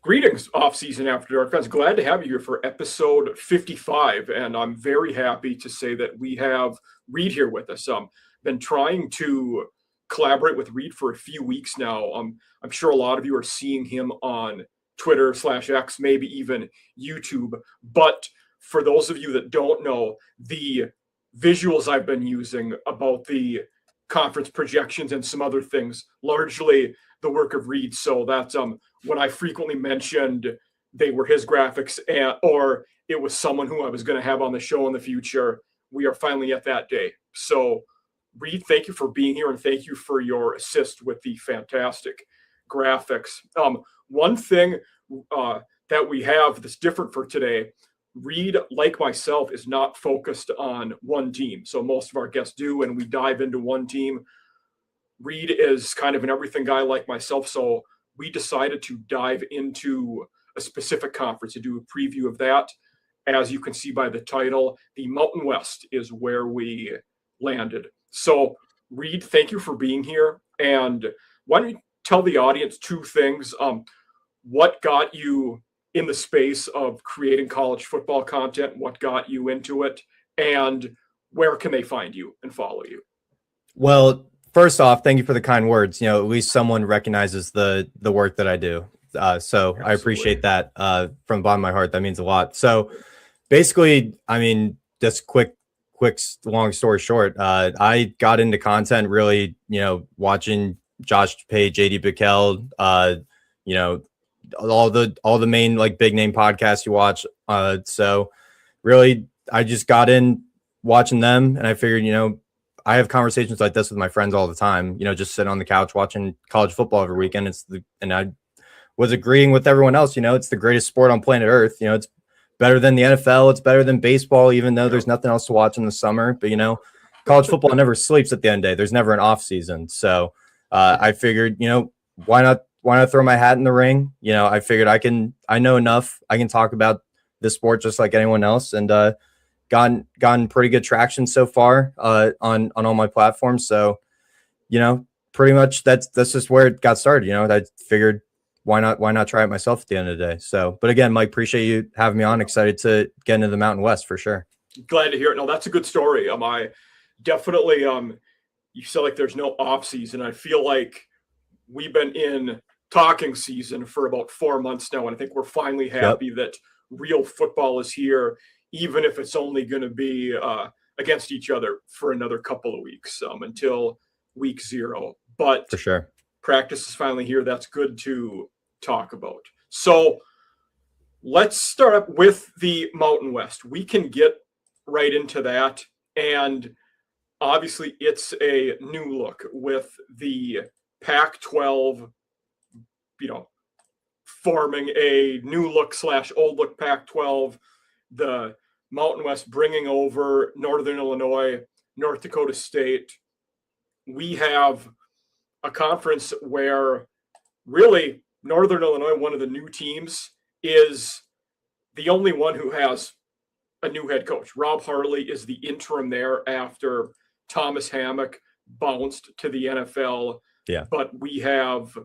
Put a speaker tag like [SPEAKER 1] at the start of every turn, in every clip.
[SPEAKER 1] Greetings, off-season After Dark fans. Glad to have you here for episode 55, and I'm very happy to say that we have Reed here with us. Been trying to collaborate with Reed for a few weeks now. I'm sure a lot of you are seeing him on Twitter/X, maybe even YouTube. But for those of you that don't know, the visuals I've been using about the conference projections and some other things, largely the work of Reed. So that's when I frequently mentioned they were his graphics or it was someone who I was going to have on the show in the future. We are finally at that day. So Reed, thank you for being here and thank you for your assist with the fantastic graphics. One thing that we have that's different for today, Reed, like myself, is not focused on one team. So most of our guests do, and we dive into one team. Reed is kind of an everything guy like myself, so we decided to dive into a specific conference to do a preview of that. As you can see by the title, the Mountain West is where we landed. So, Reed, thank you for being here. And why don't you tell the audience two things? What got you in the space of creating college football content? What got you into it? And where can they find you and follow you?
[SPEAKER 2] Well, first off, thank you for the kind words. You know, at least someone recognizes the work that I do. So Absolutely. I appreciate that from the bottom of my heart. That means a lot. So basically, I mean, just quick, long story short, I got into content really, watching Josh Page, JD Bickel, all the main like big name podcasts you watch. So really, I just got in watching them, and I figured, I have conversations like this with my friends all the time. Just sitting on the couch watching college football every weekend. And I was agreeing with everyone else. It's the greatest sport on planet Earth. It's better than the NFL. It's better than baseball, even though there's nothing else to watch in the summer. But college football never sleeps at the end of the day. There's never an off season. So I figured, why not throw my hat in the ring? I figured I know enough. I can talk about this sport just like anyone else, and gotten pretty good traction so far on all my platforms. So, pretty much that's just where it got started. I figured why not try it myself at the end of the day. So, but again, Mike, appreciate you having me on. Excited to get into the Mountain West for sure.
[SPEAKER 1] Glad to hear it. No, that's a good story. I definitely you said like there's no off season. I feel like we've been in talking season for about 4 months now, and I think we're finally happy that real football is here, even if it's only going to be against each other for another couple of weeks until week 0. But
[SPEAKER 2] for sure,
[SPEAKER 1] practice is finally here. That's good to talk about. So let's start up with the Mountain West. We can get right into that. And obviously it's a new look with the Pac-12, forming a new look / old look Pac-12, the Mountain West bringing over Northern Illinois, North Dakota State. We have a conference where really Northern Illinois, one of the new teams, is the only one who has a new head coach. Rob Harley is the interim there after Thomas Hammock bounced to the NFL.
[SPEAKER 2] Yeah.
[SPEAKER 1] But we have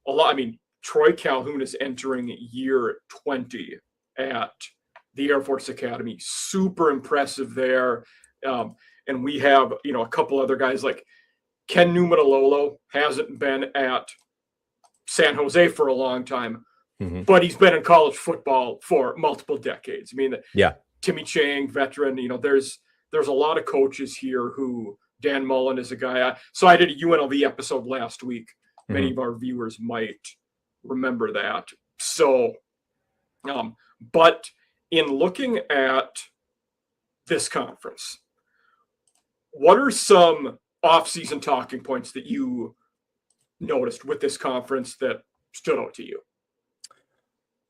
[SPEAKER 1] a lot. Troy Calhoun is entering year 20 at the Air Force Academy. Super impressive there. And we have, a couple other guys like Ken Numatalolo hasn't been at San Jose for a long time, but he's been in college football for multiple decades. Timmy Chang, veteran, there's a lot of coaches here who Dan Mullen is a guy. So I did a UNLV episode last week. Many of our viewers might remember that. So, but in looking at this conference, what are some off-season talking points that you noticed with this conference that stood out to you?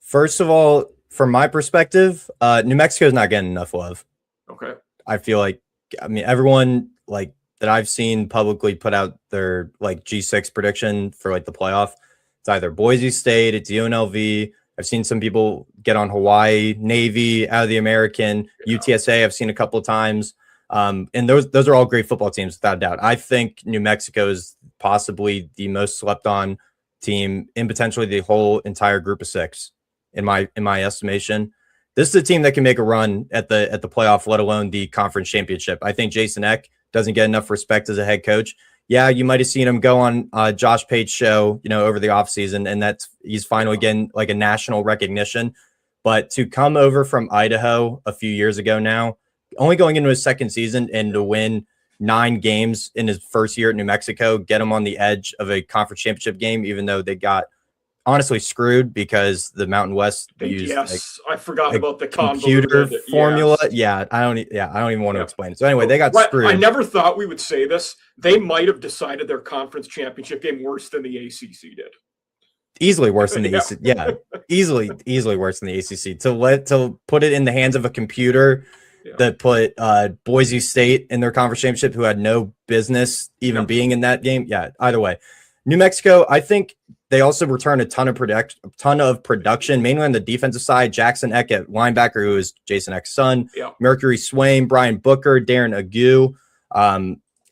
[SPEAKER 2] First of all, from my perspective, New Mexico is not getting enough love.
[SPEAKER 1] Okay.
[SPEAKER 2] I feel like, everyone like that I've seen publicly put out their like G6 prediction for like the playoff. It's either Boise State, it's UNLV. I've seen some people get on Hawaii, Navy, out of the American, UTSA. I've seen a couple of times. And those are all great football teams without a doubt. I think New Mexico is possibly the most slept on team in potentially the whole entire group of 6, in my estimation. This is a team that can make a run at the playoff, let alone the conference championship. I think Jason Eck doesn't get enough respect as a head coach. Yeah, you might have seen him go on Josh Pate's show, over the offseason, and he's finally getting like a national recognition. But to come over from Idaho a few years ago now, only going into his second season, and to win 9 games in his first year at New Mexico, get him on the edge of a conference championship game, even though they got honestly screwed because the Mountain West used
[SPEAKER 1] I forgot about the
[SPEAKER 2] computer formula. Yes. I don't even want to explain it. So anyway, they got screwed.
[SPEAKER 1] I never thought we would say this. They might have decided their conference championship game worse than the ACC did.
[SPEAKER 2] Easily worse than the ACC. Yeah, easily worse than the ACC. To put it in the hands of a computer that put Boise State in their conference championship, who had no business even being in that game. Yeah, either way. New Mexico, I think they also return a ton of production, mainly on the defensive side. Jackson Eck at linebacker, who is Jason Eck's son.
[SPEAKER 1] Yeah.
[SPEAKER 2] Mercury Swain, Brian Booker, Darren Agu.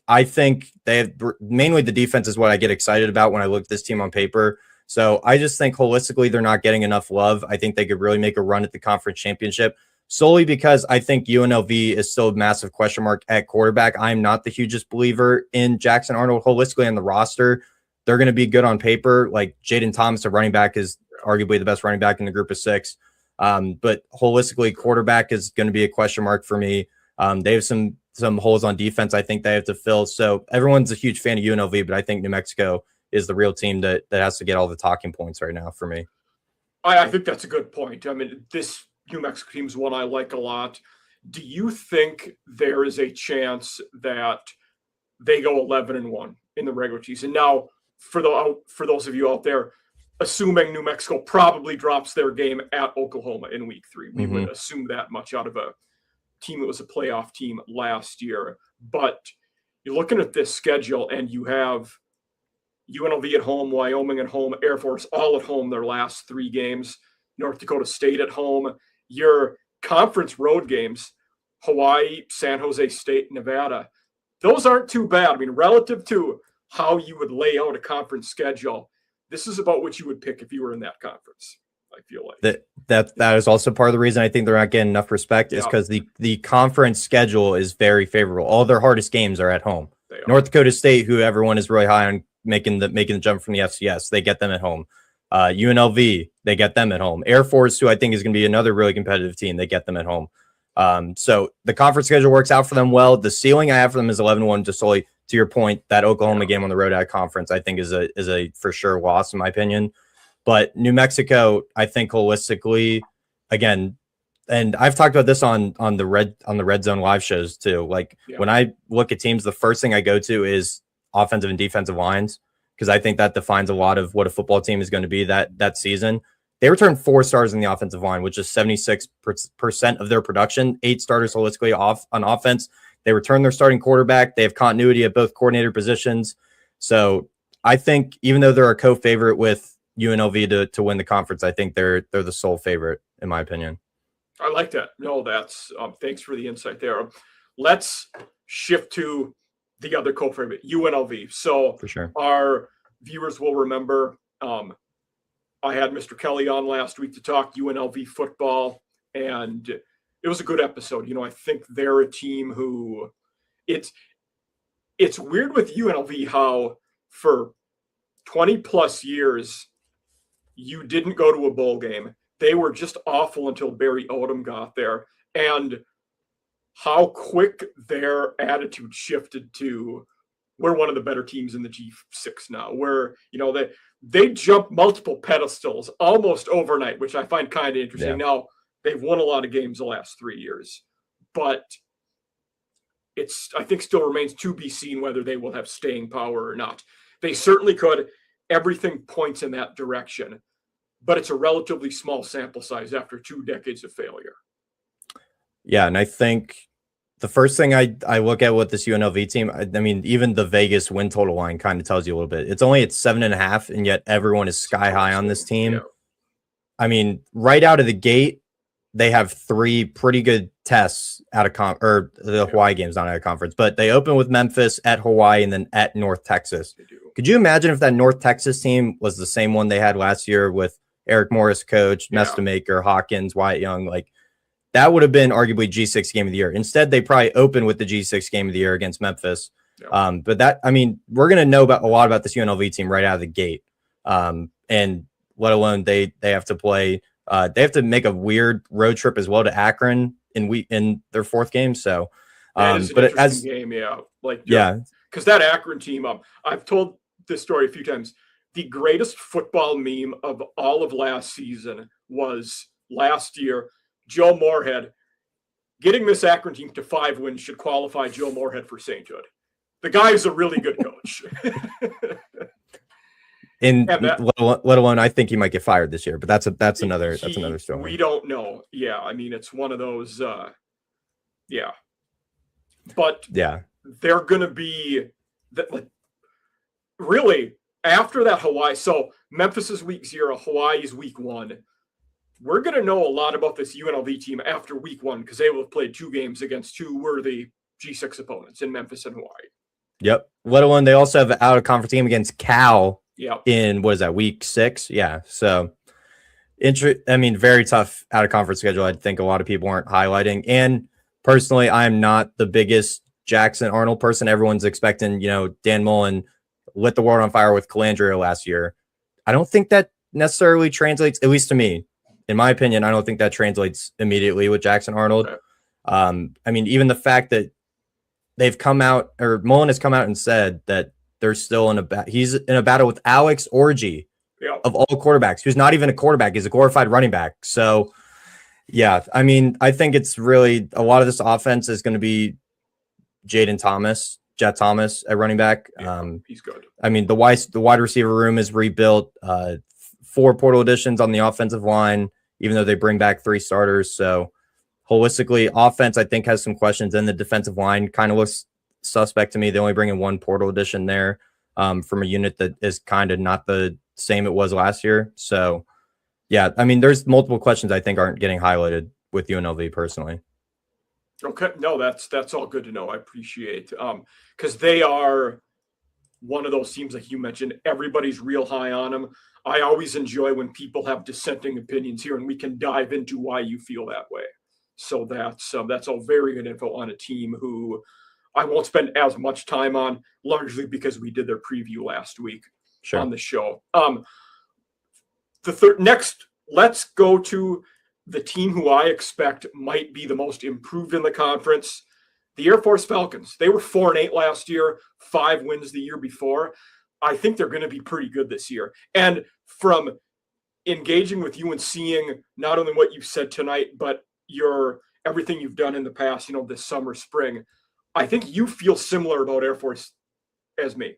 [SPEAKER 2] I think they have mainly the defense is what I get excited about when I look at this team on paper. So I just think holistically they're not getting enough love. I think they could really make a run at the conference championship, solely because I think UNLV is still a massive question mark at quarterback. I'm not the hugest believer in Jackson Arnold holistically on the roster. They're going to be good on paper. Like Jaden Thomas, a running back, is arguably the best running back in the group of 6. But holistically, quarterback is going to be a question mark for me. They have some holes on defense I think they have to fill. So everyone's a huge fan of UNLV, but I think New Mexico is the real team that has to get all the talking points right now for me.
[SPEAKER 1] I think that's a good point. I mean, this New Mexico team is one I like a lot. Do you think there is a chance that they go 11-1 in the regular season? Now, for those of you out there, assuming New Mexico probably drops their game at Oklahoma in week 3, we would assume that much out of a team that was a playoff team last year. But you're looking at this schedule, and you have UNLV at home, Wyoming at home, Air Force all at home their last 3 games, North Dakota State at home. Your conference road games, Hawaii, San Jose State, Nevada, those aren't too bad. I mean, relative to how you would lay out a conference schedule, this is about what you would pick if you were in that conference. I feel like that is also part of the reason I think they're not getting enough respect is because the conference schedule is very favorable. All their hardest games are at home. North Dakota State, who everyone is really high on making the jump from the FCS, they get them at home. UNLV, they get them at home. Air Force, who I think is going to be another really competitive team, they get them at home. So the conference schedule works out for them well. The ceiling I have for them is 11-1, just solely to your point. That Oklahoma game on the road at conference, I think is a for sure loss in my opinion. But New Mexico, I think holistically, again, and I've talked about this on the Red Zone live shows too. Like when I look at teams, the first thing I go to is offensive and defensive lines, because I think that defines a lot of what a football team is going to be that season. They returned 4 stars in the offensive line, which is 76% of their production, 8 starters holistically on offense. They return their starting quarterback. They have continuity at both coordinator positions. So I think even though they're a co-favorite with UNLV to win the conference, I think they're the sole favorite in my opinion. I like that. No, that's thanks for the insight there. Let's shift to the other co-favorite, UNLV. So for sure, our viewers will remember I had Mr. Kelly on last week to talk UNLV football, and it was a good episode. You know, I think they're a team who it's weird with UNLV how for 20 plus years you didn't go to a bowl game. They were just awful until Barry Odom got there, and how quick their attitude shifted to we're one of the better teams in the G6 now, where, you know, they jumped multiple pedestals almost overnight, which I find kind of interesting. Yeah. Now, they've won a lot of games the last 3 years, but I think still remains to be seen whether they will have staying power or not. They certainly could. Everything points in that direction, but it's a relatively small sample size after 2 decades of failure. Yeah, and I think the first thing I look at with this UNLV team, I mean, even the Vegas win total line kind of tells you a little bit. It's only at 7.5, and yet everyone is sky high on this team. Yeah. I mean, right out of the gate, they have 3 pretty good tests out of the Hawaii game's not out of conference, but they open with Memphis, at Hawaii, and then at North Texas. Could
[SPEAKER 2] Could you imagine if that North Texas team was the same one they had last year with Eric Morris coach, Mestamaker, Hawkins, Wyatt Young? Like, that would have been arguably G6 game of the year. Instead, they probably open with the G6 game of the year against Memphis. But we're going to know a lot about this UNLV team right out of the gate. And let alone they have to play. They have to make a weird road trip as well to Akron in their fourth game. So,
[SPEAKER 1] but as game, because that Akron team, I've told this story a few times. The greatest football meme of all of last season was last year. Joe Moorhead getting this Akron team to 5 wins should qualify Joe Moorhead for sainthood. The guy is a really good coach.
[SPEAKER 2] Let alone, I think he might get fired this year, but that's another story.
[SPEAKER 1] We don't know. Yeah, I mean, it's one of those. But they're going to be really after that Hawaii. So Memphis is week 0, Hawaii is week 1. We're going to know a lot about this UNLV team after week 1 because they will have played 2 games against 2 worthy G6 opponents in Memphis and Hawaii.
[SPEAKER 2] Yep. Let alone they also have an out-of-conference game against Cal in, what is that, week 6? Yeah. So, very tough out-of-conference schedule. I think a lot of people aren't highlighting. And personally, I'm not the biggest Jackson Arnold person. Everyone's expecting, Dan Mullen lit the world on fire with Calandria last year. I don't think that necessarily translates, at least to me. In my opinion, I don't think that translates immediately with Jackson Arnold. Okay. Even the fact that they've come out, or Mullen has come out and said that they're still he's in a battle with Alex Orji of all quarterbacks, who's not even a quarterback. He's a glorified running back. So, yeah, I think it's really a lot of this offense is going to be Jet Thomas at running back.
[SPEAKER 1] He's good.
[SPEAKER 2] The wide receiver room is rebuilt. 4 portal additions on the offensive line, even though they bring back 3 starters. So holistically, offense, I think, has some questions. And the defensive line kind of looks suspect to me. They only bring in 1 portal addition there from a unit that is kind of not the same it was last year. So, yeah, there's multiple questions I think aren't getting highlighted with UNLV personally.
[SPEAKER 1] Okay. No, that's all good to know. I appreciate because they are one of those teams, like you mentioned, everybody's real high on them. I always enjoy when people have dissenting opinions here and we can dive into why you feel that way. So that's all very good info on a team who I won't spend as much time on, largely because we did their preview last week on the show. Next, let's go to the team who I expect might be the most improved in the conference, the Air Force Falcons. They were 4-8 last year, 5 wins the year before. I think they're going to be pretty good this year. And from engaging with you and seeing not only what you've said tonight, but everything you've done in the past, this summer, spring, I think you feel similar about Air Force as me.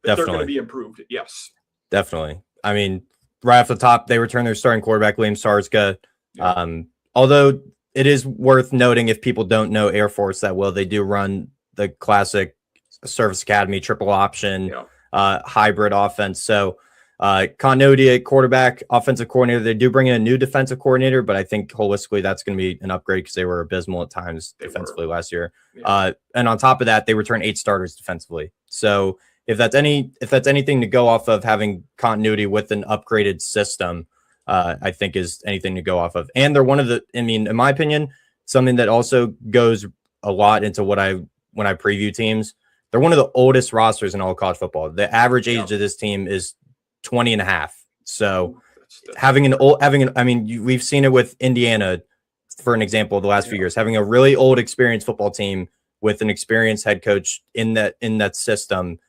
[SPEAKER 1] That they're going to be improved. Yes.
[SPEAKER 2] Definitely. Right off the top, they returned their starting quarterback, Liam Sarska. Yeah. Although it is worth noting, if people don't know Air Force that well, they do run the classic service academy, triple option, hybrid offense. So continuity at quarterback, offensive coordinator. They do bring in a new defensive coordinator, but I think holistically that's going to be an upgrade because they were abysmal at times defensively last year. Yeah. And on top of that, they return 8 starters defensively. So if that's anything to go off of, having continuity with an upgraded system, I think is anything to go off of. And they're one of the, in my opinion, something that also goes a lot into when I preview teams. They're one of the oldest rosters in all college football. The average age of this team is 20 and a half. So we've seen it with Indiana, for an example, the last few years, having a really old experienced football team with an experienced head coach in that system,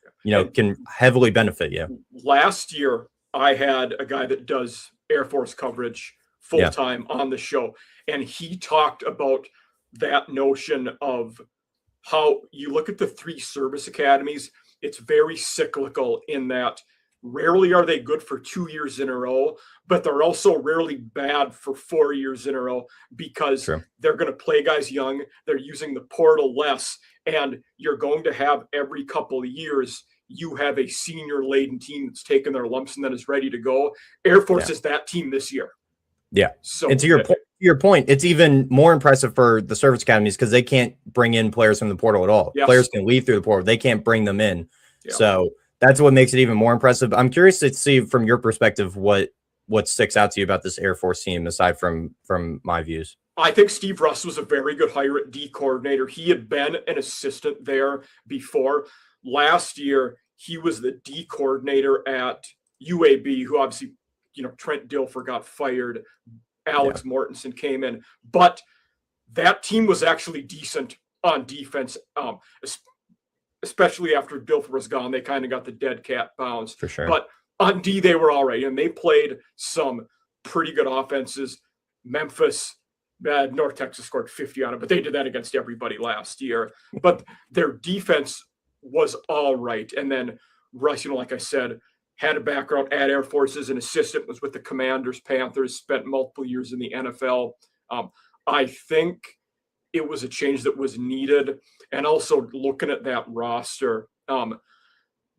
[SPEAKER 2] can heavily benefit you.
[SPEAKER 1] Last year, I had a guy that does Air Force coverage full-time on the show, and he talked about that notion of how you look at the 3 service academies. It's very cyclical in that rarely are they good for 2 years in a row, but they're also rarely bad for 4 years in a row because they're going to play guys young. They're using the portal less, and you're going to have every couple of years, you have a senior laden team that's taken their lumps and then is ready to go. Air Force is that team this year.
[SPEAKER 2] Yeah. So, and to your point, it's even more impressive for the service academies because they can't bring in players from the portal at all. Yes. Players can leave through the portal. They can't bring them in. Yeah. So that's what makes it even more impressive. I'm curious to see from your perspective what sticks out to you about this Air Force team aside from my views.
[SPEAKER 1] I think Steve Russ was a very good hire at D coordinator. He had been an assistant there before. Last year, he was the D coordinator at UAB, who obviously, Trent Dilfer got fired. Alex Mortensen came in. But that team was actually decent on defense, especially after Dilfer was gone. They kind of got the dead cat bounce.
[SPEAKER 2] For sure.
[SPEAKER 1] But on D, they were all right. And they played some pretty good offenses. Memphis, North Texas scored 50 on it, but they did that against everybody last year. But their defense was all right. And then Russ, like I said, had a background at Air Force as an assistant, was with the Commanders, Panthers, spent multiple years in the NFL. I think it was a change that was needed. And also looking at that roster,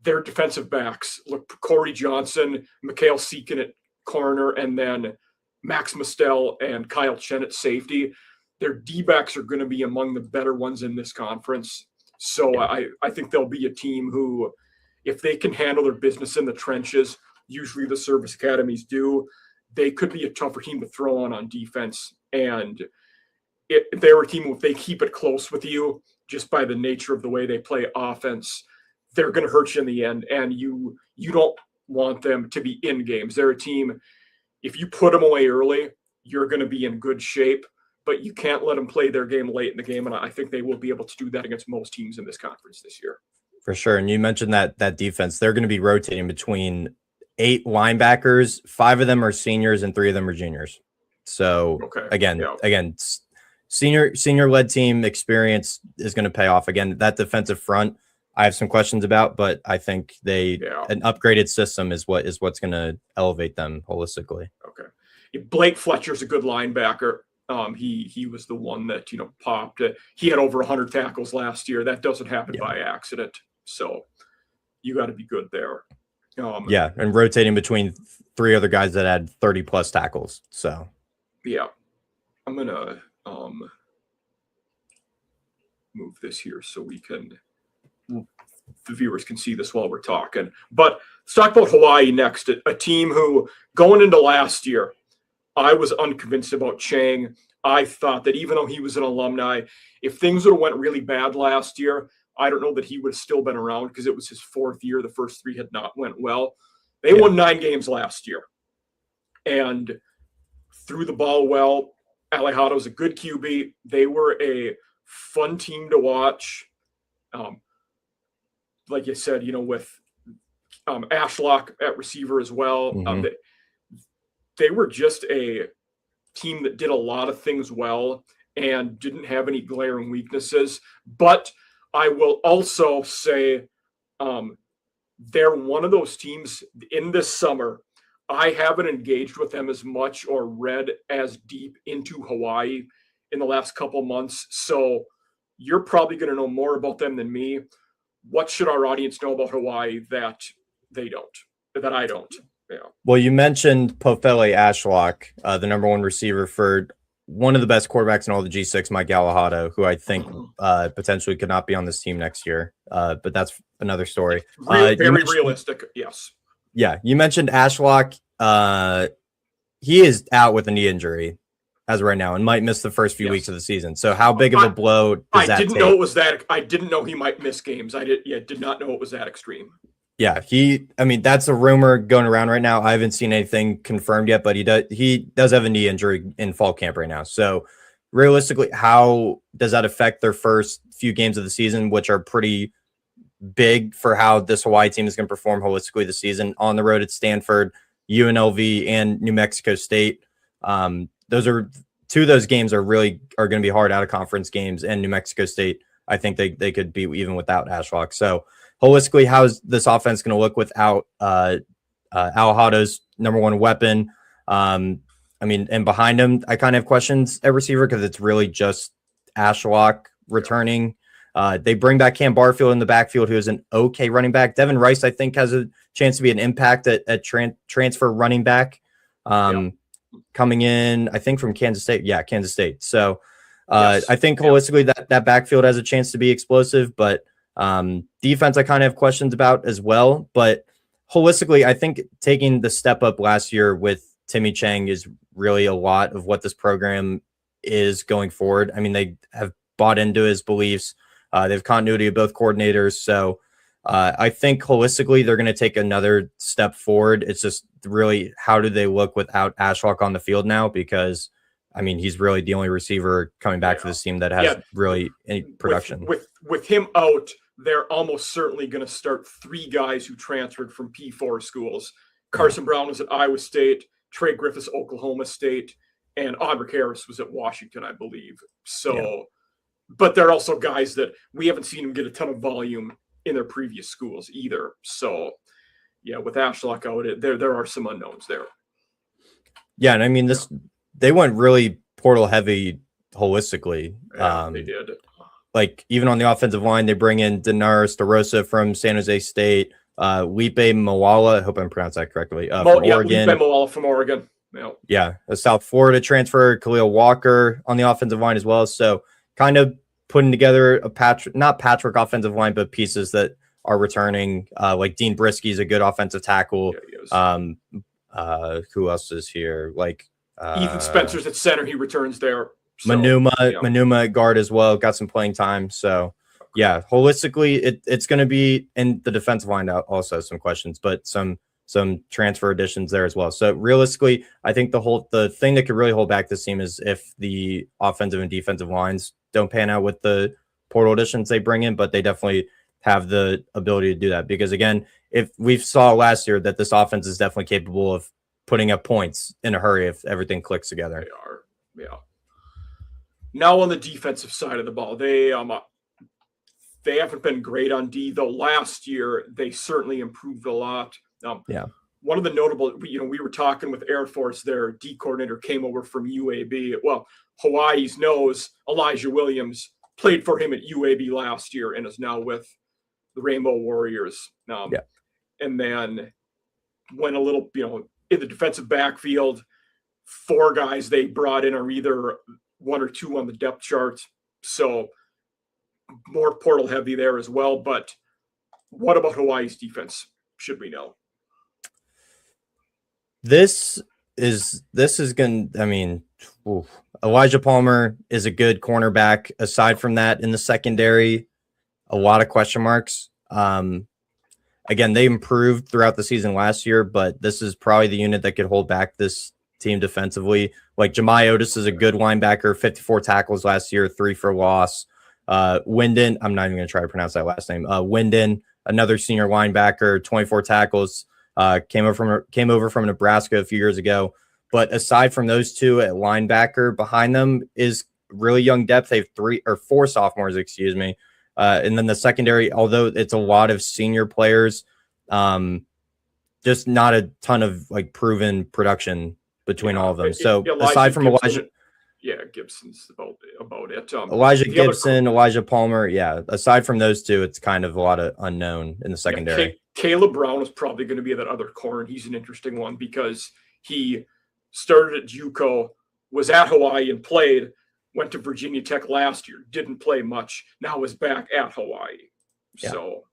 [SPEAKER 1] their defensive backs, look, Corey Johnson, Mikhail Seekin at corner, and then Max Mostel and Kyle Chen at safety. Their D-backs are going to be among the better ones in this conference. So I think they'll be a team who, if they can handle their business in the trenches, usually the service academies do, they could be a tougher team to throw on defense. And if they're a team, if they keep it close with you, just by the nature of the way they play offense, they're going to hurt you in the end. And you don't want them to be in games. They're a team, if you put them away early, you're going to be in good shape, but you can't let them play their game late in the game. And I think they will be able to do that against most teams in this conference this year.
[SPEAKER 2] For sure. And you mentioned that defense, they're going to be rotating between 8 linebackers. 5 of them are seniors and 3 of them are juniors. So again, senior led team experience is going to pay off. Again, that defensive front, I have some questions about, but I think an upgraded system is what's going to elevate them holistically.
[SPEAKER 1] Okay. Blake Fletcher's a good linebacker. He was the one that, popped. He had over 100 tackles last year. That doesn't happen by accident. So you got to be good there.
[SPEAKER 2] And rotating between 3 other guys that had 30 plus tackles. So
[SPEAKER 1] I'm going to move this here so the viewers can see this while we're talking. But let's talk about Hawaii next, a team who, going into last year, I was unconvinced about Chang. I thought that even though he was an alumni, if things would have went really bad last year, I don't know that he would have still been around because it was his 4th year. The first 3 had not went well. They won 9 games last year and threw the ball well. Alejado's a good QB. They were a fun team to watch. Like you said, with Ashlock at receiver as well.
[SPEAKER 2] Mm-hmm.
[SPEAKER 1] They were just a team that did a lot of things well and didn't have any glaring weaknesses. But I will also say they're one of those teams in this summer. I haven't engaged with them as much or read as deep into Hawaii in the last couple months. So you're probably going to know more about them than me. What should our audience know about Hawaii that they don't, that I don't? Yeah.
[SPEAKER 2] Well, you mentioned Pofele Ashlock, the number 1 receiver for one of the best quarterbacks in all the G6, Mike Alejado, who I think potentially could not be on this team next year. But that's another story.
[SPEAKER 1] Very realistic. Yes.
[SPEAKER 2] Yeah. You mentioned Ashlock. He is out with a knee injury as of right now and might miss the first few weeks of the season. So how big of a blow does that take?
[SPEAKER 1] I didn't know he might miss games. I did not know it was that extreme.
[SPEAKER 2] Yeah, that's a rumor going around right now. I haven't seen anything confirmed yet, but he does have a knee injury in fall camp right now. So realistically, how does that affect their first few games of the season, which are pretty big for how this Hawaii team is going to perform holistically this season? On the road at Stanford, UNLV, and New Mexico State. Those are 2 of those games are going to be hard out of conference games, and New Mexico State, I think they could be even without Ashlock. So holistically, how is this offense going to look without Alejado's number 1 weapon? And behind him, I kind of have questions at receiver because it's really just Ashlock returning. They bring back Cam Barfield in the backfield, who is an okay running back. Devin Rice, I think, has a chance to be an impact at transfer running back. Coming in, I think, from Kansas State. Yeah, Kansas State. So I think holistically that backfield has a chance to be explosive, but Defense, I kind of have questions about as well, but holistically, I think taking the step up last year with Timmy Chang is really a lot of what this program is going forward. I mean, they have bought into his beliefs. They have continuity of both coordinators. So I think holistically, they're going to take another step forward. It's just really how do they look without Ashlock on the field now? Because, I mean, he's really the only receiver coming back for this team that has really any production.
[SPEAKER 1] With him out, they're almost certainly going to start 3 guys who transferred from P4 schools. Carson Brown was at Iowa State, Trey Griffiths, Oklahoma State, and Audric Harris was at Washington, I believe. So, but they're also guys that we haven't seen them get a ton of volume in their previous schools either. So, yeah, with Ashlock out, there are some unknowns there.
[SPEAKER 2] Yeah, and I mean, they went really portal heavy holistically.
[SPEAKER 1] Yeah, they did.
[SPEAKER 2] Like, even on the offensive line, they bring in Danaris DeRosa from San Jose State, Lipe Moala, I hope I'm pronouncing that correctly, from Oregon.
[SPEAKER 1] Lipe Moala from Oregon.
[SPEAKER 2] Yeah, a South Florida transfer, Khalil Walker on the offensive line as well. So kind of putting together not patchwork offensive line, but pieces that are returning. Like Dean Brisky is a good offensive tackle. Yeah, who else is here? Like
[SPEAKER 1] Ethan Spencer's at center. He returns there. So,
[SPEAKER 2] Manuma at guard as well. Got some playing time. So yeah, holistically, it's going to be in the defensive line also some questions, but some transfer additions there as well. So realistically, I think the thing that could really hold back this team is if the offensive and defensive lines don't pan out with the portal additions they bring in, but they definitely have the ability to do that. Because again, if we saw last year that this offense is definitely capable of putting up points in a hurry if everything clicks together.
[SPEAKER 1] They are, yeah. Now on the defensive side of the ball, they haven't been great on D, though last year they certainly improved a lot. One of the notable, we were talking with Air Force, their D coordinator came over from UAB. Well, Hawaii's knows Elijah Williams played for him at UAB last year and is now with the Rainbow Warriors. And then went a little, in the defensive backfield, 4 guys they brought in are either 1 or 2 on the depth chart. So more portal heavy there as well. But what about Hawaii's defense? Should we know?
[SPEAKER 2] This is going to, I mean, Elijah Palmer is a good cornerback. Aside from that, in the secondary, a lot of question marks. Again, they improved throughout the season last year, but this is probably the unit that could hold back this team defensively. Like Jemai Otis is a good linebacker, 54 tackles last year, 3 for loss. Wyndon, I'm not even going to try to pronounce that last name. Wyndon, another senior linebacker, 24 tackles, came over from Nebraska a few years ago. But aside from those 2 at linebacker, behind them is really young depth. They have 3 or 4 sophomores, excuse me. And then the secondary, although it's a lot of senior players, just not a ton of like proven production between all of them. So aside from Elijah,
[SPEAKER 1] Gibson's about it.
[SPEAKER 2] Elijah Gibson, Elijah Palmer, aside from those 2, it's kind of a lot of unknown in the secondary.
[SPEAKER 1] Caleb Brown is probably going to be that other corner. He's an interesting one because he started at JUCO, was at Hawaii and played. Went to Virginia Tech last year, didn't play much, now is back at Hawaii. So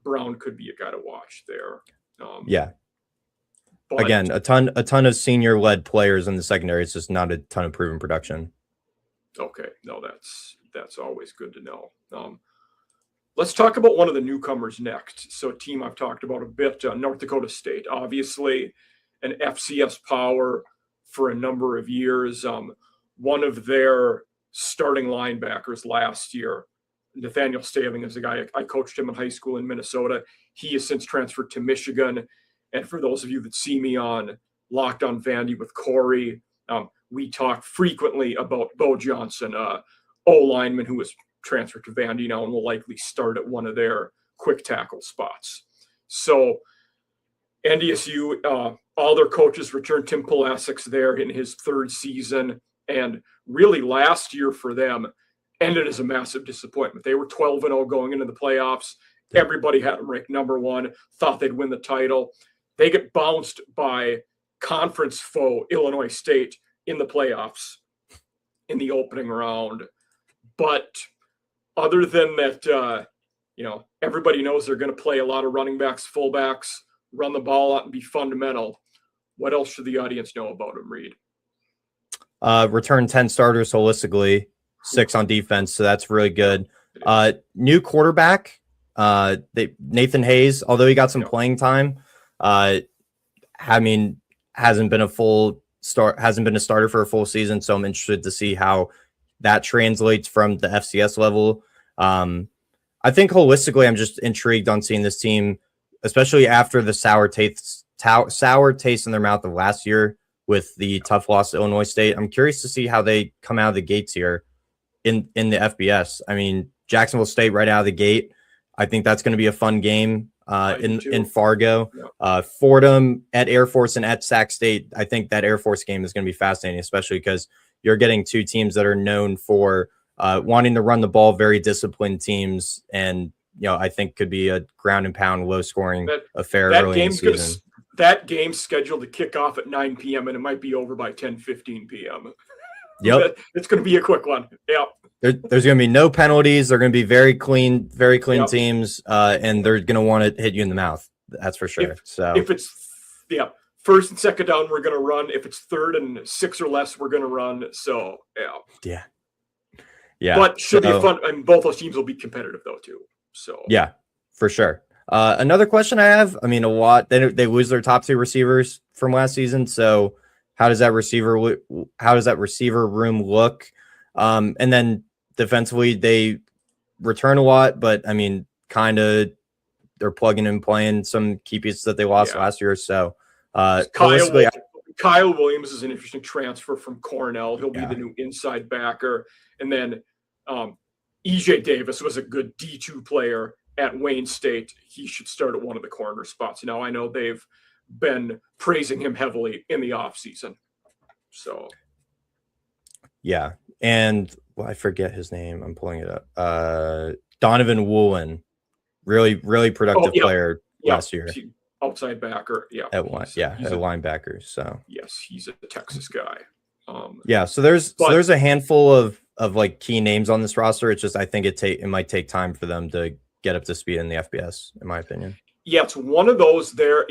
[SPEAKER 1] Brown could be a guy to watch there.
[SPEAKER 2] But again, a ton of senior-led players in the secondary. It's just not a ton of proven production.
[SPEAKER 1] Okay, no, that's always good to know. Let's talk about one of the newcomers next. So a team I've talked about a bit, North Dakota State, obviously an FCS power for a number of years. One of their starting linebackers last year, Nathaniel Staving, is a guy I coached him in high school in Minnesota. He has since transferred to Michigan. And for those of you that see me on Locked on Vandy with Corey, we talk frequently about Bo Johnson, O-lineman who was transferred to Vandy now and will likely start at one of their quick tackle spots. So NDSU, all their coaches returned. Tim Pulasik's there in his 3rd season. And really last year for them ended as a massive disappointment. They were 12-0 going into the playoffs. Everybody had them ranked number 1, thought they'd win the title. They get bounced by conference foe Illinois State in the playoffs in the opening round. But other than that everybody knows they're going to play a lot of running backs, fullbacks, run the ball out and be fundamental. What else should the audience know about him, Reed?
[SPEAKER 2] Return 10 starters holistically, 6 on defense. So that's really good. New quarterback, Nathan Hayes, although he got some playing time, hasn't been a starter for a full season. So I'm interested to see how that translates from the FCS level. I think holistically, I'm just intrigued on seeing this team, especially after the sour taste in their mouth of last year with the tough loss to Illinois State. I'm curious to see how they come out of the gates here in the FBS. I mean, Jacksonville State right out of the gate. I think that's going to be a fun game in Fargo. Fordham at Air Force and at Sac State. I think that Air Force game is going to be fascinating, especially because you're getting 2 teams that are known for wanting to run the ball, very disciplined teams, and I think could be a ground and pound, low scoring affair early in the season.
[SPEAKER 1] That game's scheduled to kick off at 9 p.m. and it might be over by 10:15 p.m.
[SPEAKER 2] Yep,
[SPEAKER 1] it's going to be a quick one. Yeah,
[SPEAKER 2] there's going to be no penalties. They're going to be very clean teams, and they're going to want to hit you in the mouth. That's for sure.
[SPEAKER 1] If it's first and second down, we're going to run. If it's 3rd and 6 or less, we're going to run. So yeah. But should be fun, and both those teams will be competitive though too. So
[SPEAKER 2] yeah, for sure. Another question I have. I mean, a lot. They lose their top 2 receivers from last season. So how does that receiver room look? And then defensively, they return a lot, but I mean, kind of they're plugging and playing some key pieces that they lost last year. So
[SPEAKER 1] Kyle Williams is an interesting transfer from Cornell. He'll be the new inside backer, and then EJ Davis was a good D2 player at Wayne State. He should start at one of the corner spots. Now, I know they've been praising him heavily in the offseason. So,
[SPEAKER 2] yeah. And I forget his name. I'm pulling it up. Donovan Woolen, really, really productive player last year.
[SPEAKER 1] Outside backer.
[SPEAKER 2] At linebacker. So,
[SPEAKER 1] yes, he's a Texas guy.
[SPEAKER 2] So there's a handful of like key names on this roster. It's just I think it might take time for them to get up to speed in the FBS, in my opinion.
[SPEAKER 1] Yeah, it's one of those there,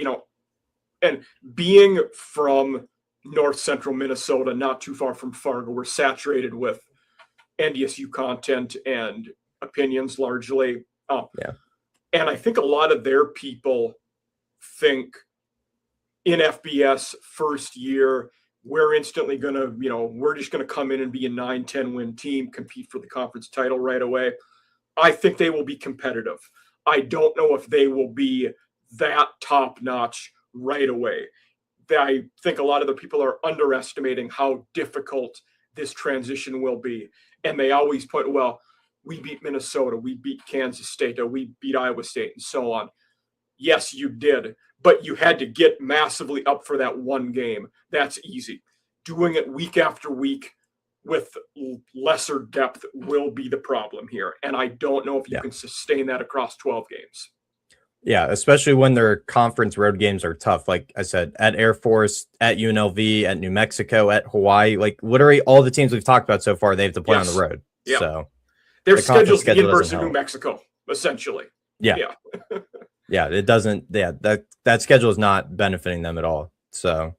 [SPEAKER 1] and being from north central Minnesota, not too far from Fargo, we're saturated with NDSU content and opinions largely. And I think a lot of their people think in FBS first year, we're instantly going to, we're just going to come in and be a 9-10 win team, compete for the conference title right away. I think they will be competitive. I don't know if they will be that top notch right away. I think a lot of the people are underestimating how difficult this transition will be. And they always point, well, we beat Minnesota, we beat Kansas State, or we beat Iowa State, and so on. Yes, you did, but you had to get massively up for that one game. That's easy. Doing it week after week with lesser depth will be the problem here. And I don't know if you can sustain that across 12 games.
[SPEAKER 2] Yeah, especially when their conference road games are tough. Like I said, at Air Force, at UNLV, at New Mexico, at Hawaii, like literally all the teams we've talked about so far, they have to play on the road.
[SPEAKER 1] Yeah.
[SPEAKER 2] So
[SPEAKER 1] their schedule's the inverse of New Mexico, essentially.
[SPEAKER 2] Yeah. It doesn't. That schedule is not benefiting them at all. So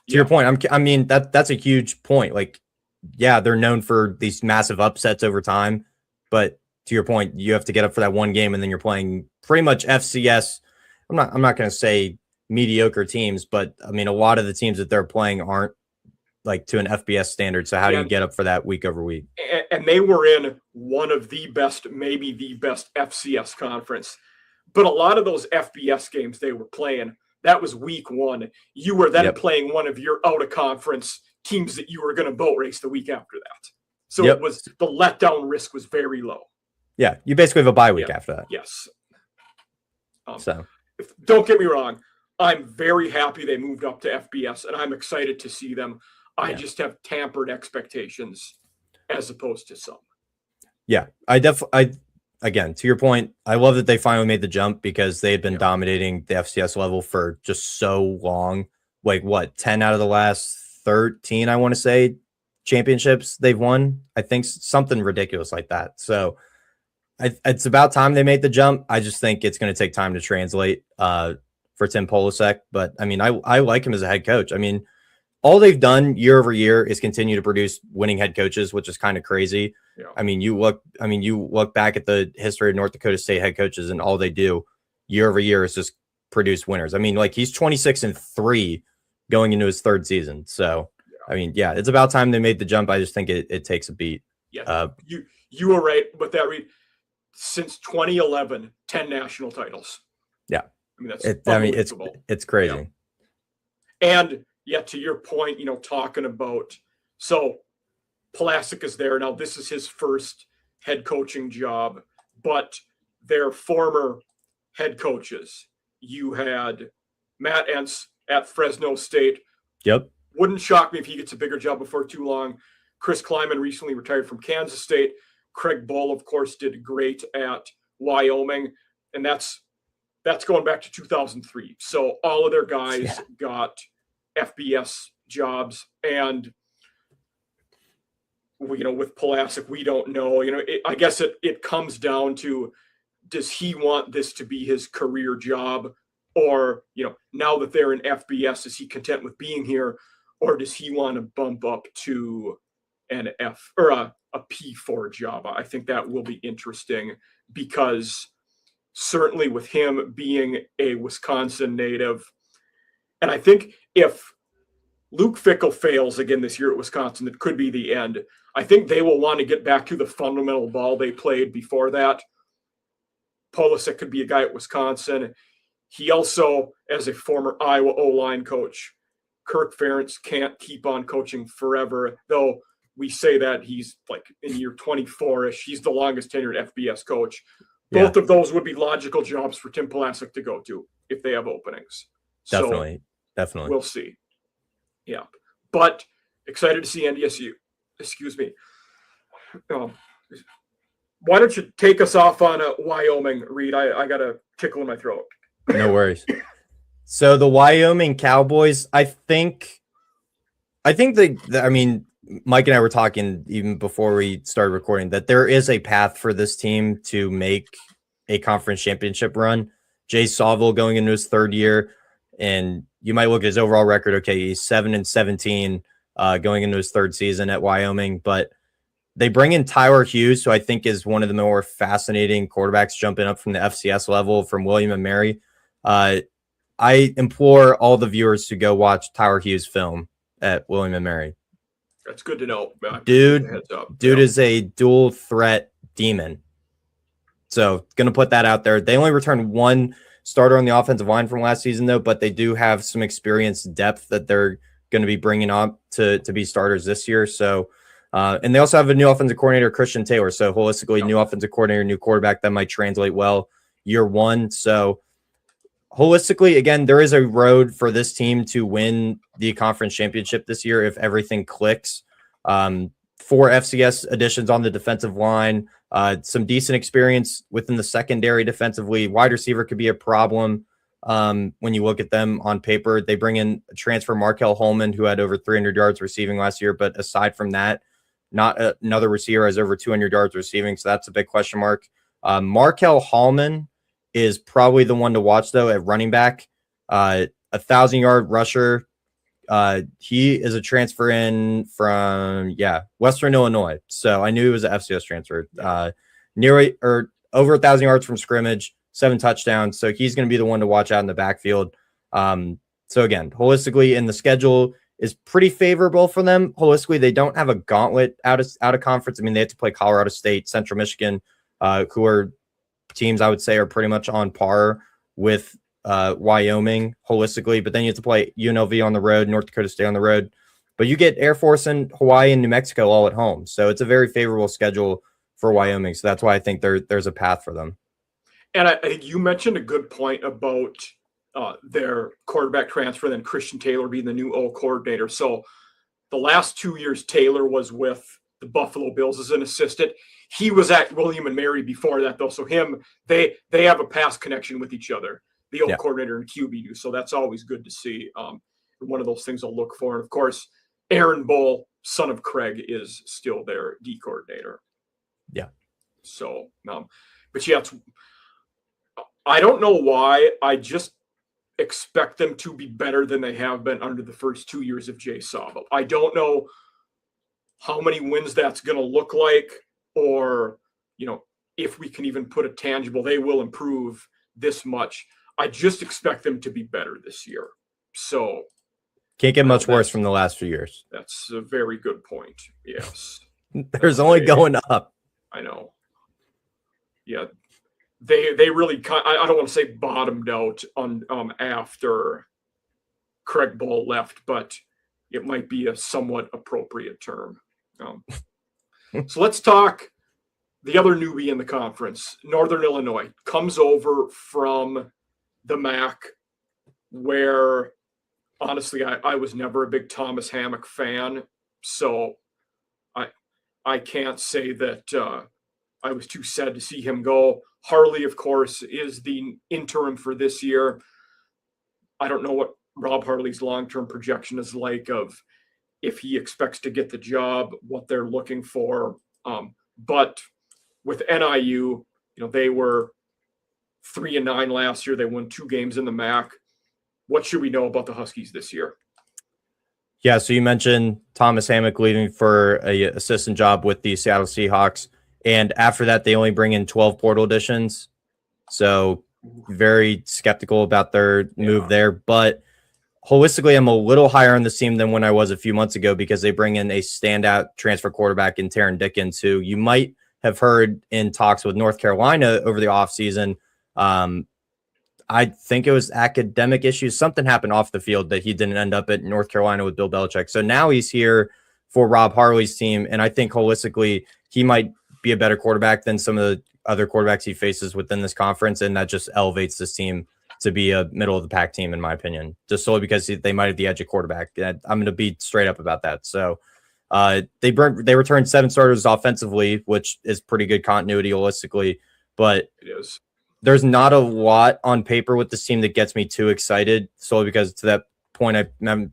[SPEAKER 2] to your point, I mean that's a huge point. Like, they're known for these massive upsets over time, but to your point, you have to get up for that one game, and then you're playing pretty much FCS. I'm not going to say mediocre teams, but I mean a lot of the teams that they're playing aren't like to an FBS standard. So how do you get up for that week over week?
[SPEAKER 1] And they were in one of the best, maybe the best FCS conference. But a lot of those FBS games they were playing, that was week 1. You were then playing one of your out-of-conference teams that you were going to boat race the week after that. So it was the letdown risk was very low.
[SPEAKER 2] Yeah, you basically have a bye week after that.
[SPEAKER 1] Yes.
[SPEAKER 2] So
[SPEAKER 1] don't get me wrong. I'm very happy they moved up to FBS, and I'm excited to see them. I just have tampered expectations as opposed to some.
[SPEAKER 2] Yeah, again, to your point, I love that they finally made the jump because they had been dominating the FCS level for just so long. Like, 10 out of the last 13, I want to say, championships they've won. I think something ridiculous like that. So It's about time they made the jump. I just think it's going to take time to translate for Tim Polasek. But I mean, I like him as a head coach. I mean, all they've done year over year is continue to produce winning head coaches, which is kind of crazy.
[SPEAKER 1] Yeah.
[SPEAKER 2] I mean, you look back at the history of North Dakota State head coaches, and all they do year over year is just produce winners. I mean, like he's 26-3 going into his third season. So, I mean, yeah, it's about time they made the jump. I just think it takes a beat.
[SPEAKER 1] Yeah, you were right, but that Reed, since 2011, 10 national titles.
[SPEAKER 2] Yeah,
[SPEAKER 1] I mean that's
[SPEAKER 2] it's crazy.
[SPEAKER 1] Yeah. And yeah, to your point, talking about so Pulaski is there now. This is his first head coaching job, but their former head coaches. You had Matt Entz at Fresno State.
[SPEAKER 2] Yep.
[SPEAKER 1] Wouldn't shock me if he gets a bigger job before too long. Chris Kleiman recently retired from Kansas State. Craig Bull, of course, did great at Wyoming, and that's going back to 2003. So all of their guys got FBS jobs, and with Pulaski, we don't know. I guess it comes down to, does he want this to be his career job, or now that they're in FBS, is he content with being here, or does he want to bump up to an F or a P4 job? I think that will be interesting, because certainly with him being a Wisconsin native, and I think if Luke Fickell fails again this year at Wisconsin, it could be the end. I think they will want to get back to the fundamental ball they played before that. Polasek could be a guy at Wisconsin. He also, as a former Iowa O-line coach, Kirk Ferentz can't keep on coaching forever, though we say that he's like in year 24-ish. He's the longest tenured FBS coach. Both of those would be logical jobs for Tim Pulaski to go to if they have openings.
[SPEAKER 2] Definitely.
[SPEAKER 1] We'll see. Yeah. But excited to see NDSU. Excuse me. Why don't you take us off on Wyoming, Reed? I got a tickle in my throat.
[SPEAKER 2] No worries. So the Wyoming Cowboys, I think I mean, Mike and I were talking even before we started recording that there is a path for this team to make a conference championship run. Jay Sawville going into his third year, and you might look at his overall record. Okay, he's 7-17 going into his third season at Wyoming, but they bring in Tyler Hughes, who I think is one of the more fascinating quarterbacks jumping up from the FCS level from William and Mary. I implore all the viewers to go watch Tyler Hughes' film at William and Mary.
[SPEAKER 1] That's good to know.
[SPEAKER 2] Dude is a dual threat demon. So going to put that out there. They only returned one starter on the offensive line from last season, though, but they do have some experienced depth that they're going to be bringing up to be starters this year. So, and they also have a new offensive coordinator, Christian Taylor. So holistically, new offensive coordinator, new quarterback, that might translate well year one. So holistically, again, there is a road for this team to win the conference championship this year if everything clicks. 4 FCS additions on the defensive line, some decent experience within the secondary defensively. Wide receiver could be a problem when you look at them on paper. They bring in a transfer, Markel Holman, who had over 300 yards receiving last year. But aside from that, not another receiver has over 200 yards receiving. So that's a big question mark. Markel Holman is probably the one to watch, though, at running back. 1,000-yard rusher. He is a transfer in from Western Illinois. So I knew he was an FCS transfer. Nearly or over 1,000 yards from scrimmage, 7 touchdowns. So he's going to be the one to watch out in the backfield. So again, holistically, in the schedule is pretty favorable for them. Holistically, they don't have a gauntlet out of conference. I mean, they have to play Colorado State, Central Michigan, who are teams I would say are pretty much on par with Wyoming holistically, but then you have to play UNLV on the road, North Dakota State on the road, but you get Air Force and Hawaii and New Mexico all at home. So it's a very favorable schedule for Wyoming. So that's why I think there's a path for them.
[SPEAKER 1] And I think you mentioned a good point about their quarterback transfer, then Christian Taylor being the new O coordinator. So the last 2 years, Taylor was with the Buffalo Bills as an assistant. He was at William and Mary before that, though. So they have a past connection with each other. The old coordinator and QB do. So that's always good to see. One of those things I'll look for. And of course, Aaron Bull, son of Craig, is still their D coordinator.
[SPEAKER 2] Yeah.
[SPEAKER 1] So, but yeah, I don't know why. I just expect them to be better than they have been under the first 2 years of Jay Sabo. I don't know how many wins that's going to look like, or, if we can even put a tangible, they will improve this much. I just expect them to be better this year. So
[SPEAKER 2] can't get much worse from the last few years.
[SPEAKER 1] That's a very good point. Yes.
[SPEAKER 2] There's only going up.
[SPEAKER 1] I know. Yeah. They really I don't want to say bottomed out on after Craig Bull left, but it might be a somewhat appropriate term. So let's talk the other newbie in the conference. Northern Illinois comes over from the MAC, where honestly I was never a big Thomas Hammock fan, so I can't say that I was too sad to see him go. Harley, of course, is the interim for this year. I don't know what Rob Harley's long-term projection is like, of if he expects to get the job, what they're looking for. But with NIU, they were 3-9 last year. They won 2 games in the MAC. What should we know about the Huskies this year?
[SPEAKER 2] Yeah, so you mentioned Thomas Hammock leaving for a assistant job with the Seattle Seahawks. And after that, they only bring in 12 portal additions. So very skeptical about their move there. But holistically, I'm a little higher on this team than when I was a few months ago, because they bring in a standout transfer quarterback in Taron Dickens, who you might have heard in talks with North Carolina over the offseason. I think it was academic issues. Something happened off the field that he didn't end up at North Carolina with Bill Belichick. So now he's here for Rob Harley's team. And I think holistically, he might be a better quarterback than some of the other quarterbacks he faces within this conference. And that just elevates this team to be a middle of the pack team, in my opinion, just solely because they might have the edge of quarterback. I'm going to be straight up about that. So they returned 7 starters offensively, which is pretty good continuity holistically, but
[SPEAKER 1] it is.
[SPEAKER 2] There's not a lot on paper with this team that gets me too excited, solely because, to that point I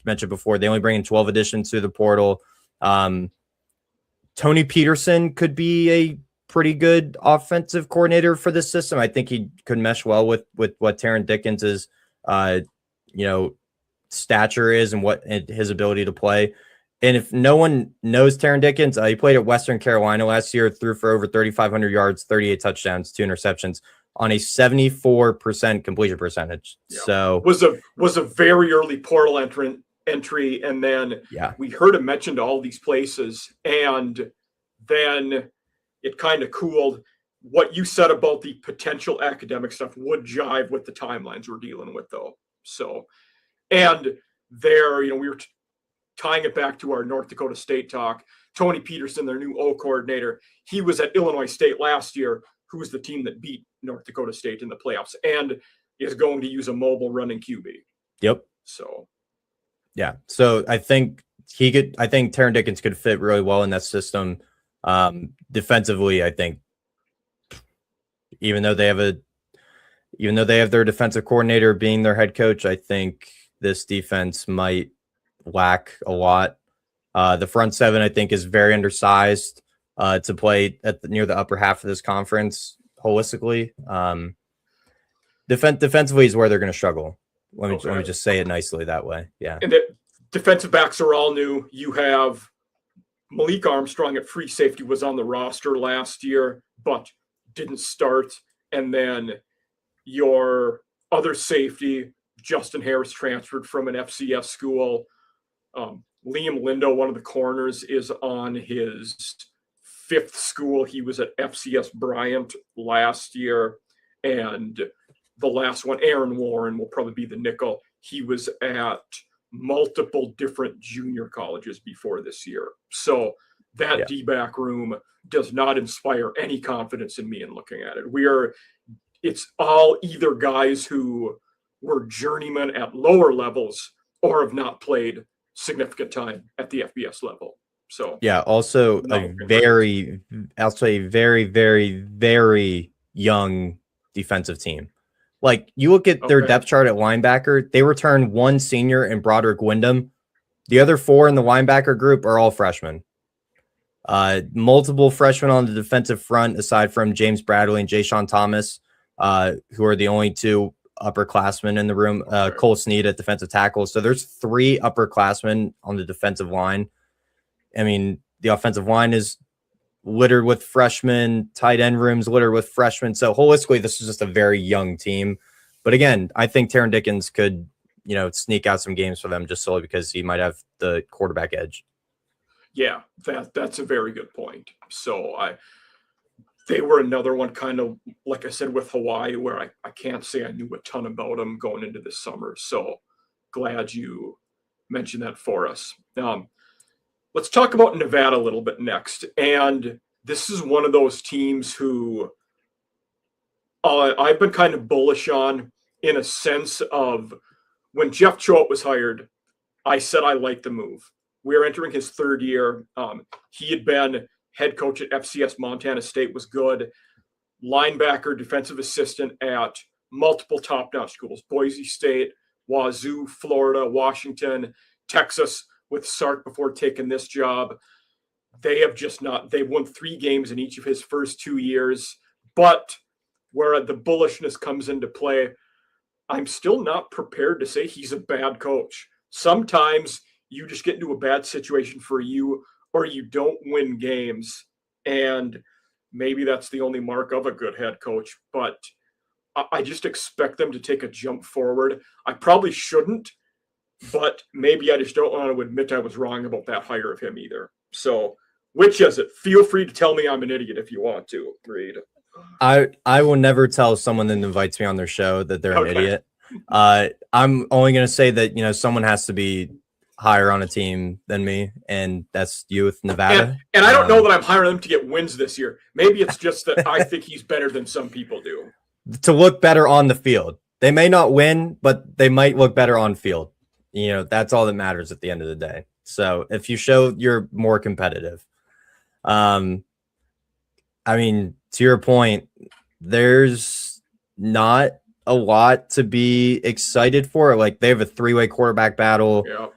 [SPEAKER 2] mentioned before, they only bring in 12 additions through the portal. Tony Peterson could be a pretty good offensive coordinator for this system. I think he could mesh well with what Taron Dickens' stature is and what his ability to play. And if no one knows Taron Dickens, he played at Western Carolina last year, threw for over 3,500 yards, 38 touchdowns, 2 interceptions on a 74% completion percentage. Yeah. So
[SPEAKER 1] was a very early portal entry, and then we heard him mentioned all these places, and then it kind of cooled. What you said about the potential academic stuff would jive with the timelines we're dealing with, though. So, and there, we were tying it back to our North Dakota State talk. Tony Peterson, their new O coordinator, he was at Illinois State last year, who was the team that beat North Dakota State in the playoffs, and is going to use a mobile running QB.
[SPEAKER 2] Yep.
[SPEAKER 1] So,
[SPEAKER 2] yeah. So I think Taron Dickens could fit really well in that system. Defensively, I think, even though they have their defensive coordinator being their head coach, I think this defense might lack a lot. The front seven, I think, is very undersized to play near the upper half of this conference holistically. Defensively is where they're going to struggle. Let me just say it nicely that way. Yeah.
[SPEAKER 1] And the defensive backs are all new. You have Malik Armstrong at free safety, was on the roster last year, but didn't start. And then your other safety, Justin Harris, transferred from an FCS school. Liam Lindo, one of the corners, is on his 5th school. He was at FCS Bryant last year. And the last one, Aaron Warren, will probably be the nickel. He was at multiple different junior colleges before this year. So that D-back room does not inspire any confidence in me in looking at it. It's all either guys who were journeymen at lower levels or have not played significant time at the FBS level. So
[SPEAKER 2] also a very, very, very young defensive team. Like, you look at their depth chart at linebacker, they return 1 senior in Broderick Wyndham. The other 4 in the linebacker group are all freshmen. Multiple freshmen on the defensive front, aside from James Bradley and Jay-Sean Thomas, who are the only two upperclassmen in the room. Cole Snead at defensive tackle. So there's 3 upperclassmen on the defensive line. I mean, the offensive line is littered with freshmen, tight end rooms littered with freshmen. So holistically, this is just a very young team. But again, I think Taron Dickens could, sneak out some games for them just solely because he might have the quarterback edge.
[SPEAKER 1] Yeah, that's a very good point. So they were another one, kind of like I said with Hawaii, where I can't say I knew a ton about them going into this summer. So glad you mentioned that for us. Let's talk about Nevada a little bit next. And this is one of those teams who I've been kind of bullish on, in a sense of when Jeff Choate was hired, I said I liked the move. We're entering his 3rd year. He had been head coach at FCS Montana State, was good. Linebacker, defensive assistant at multiple top-notch schools: Boise State, Wazoo, Florida, Washington, Texas, with Sark before taking this job. They've won 3 games in each of his first 2 years. But where the bullishness comes into play, I'm still not prepared to say he's a bad coach. Sometimes you just get into a bad situation for you, or you don't win games. And maybe that's the only mark of a good head coach. But I just expect them to take a jump forward. I probably shouldn't, but maybe I just don't want to admit I was wrong about that hire of him either. So which is it? Feel free to tell me I'm an idiot if you want to, Reed.
[SPEAKER 2] I will never tell someone that invites me on their show that they're an idiot. I'm only going to say that, someone has to be higher on a team than me, and that's you with Nevada.
[SPEAKER 1] And I don't know that I'm hiring them to get wins this year. Maybe it's just that I think he's better than some people do.
[SPEAKER 2] To look better on the field. They may not win, but they might look better on field. That's all that matters at the end of the day. So if you show you're more competitive, I mean, to your point, there's not a lot to be excited for. Like, they have a 3-way quarterback battle.
[SPEAKER 1] Yeah.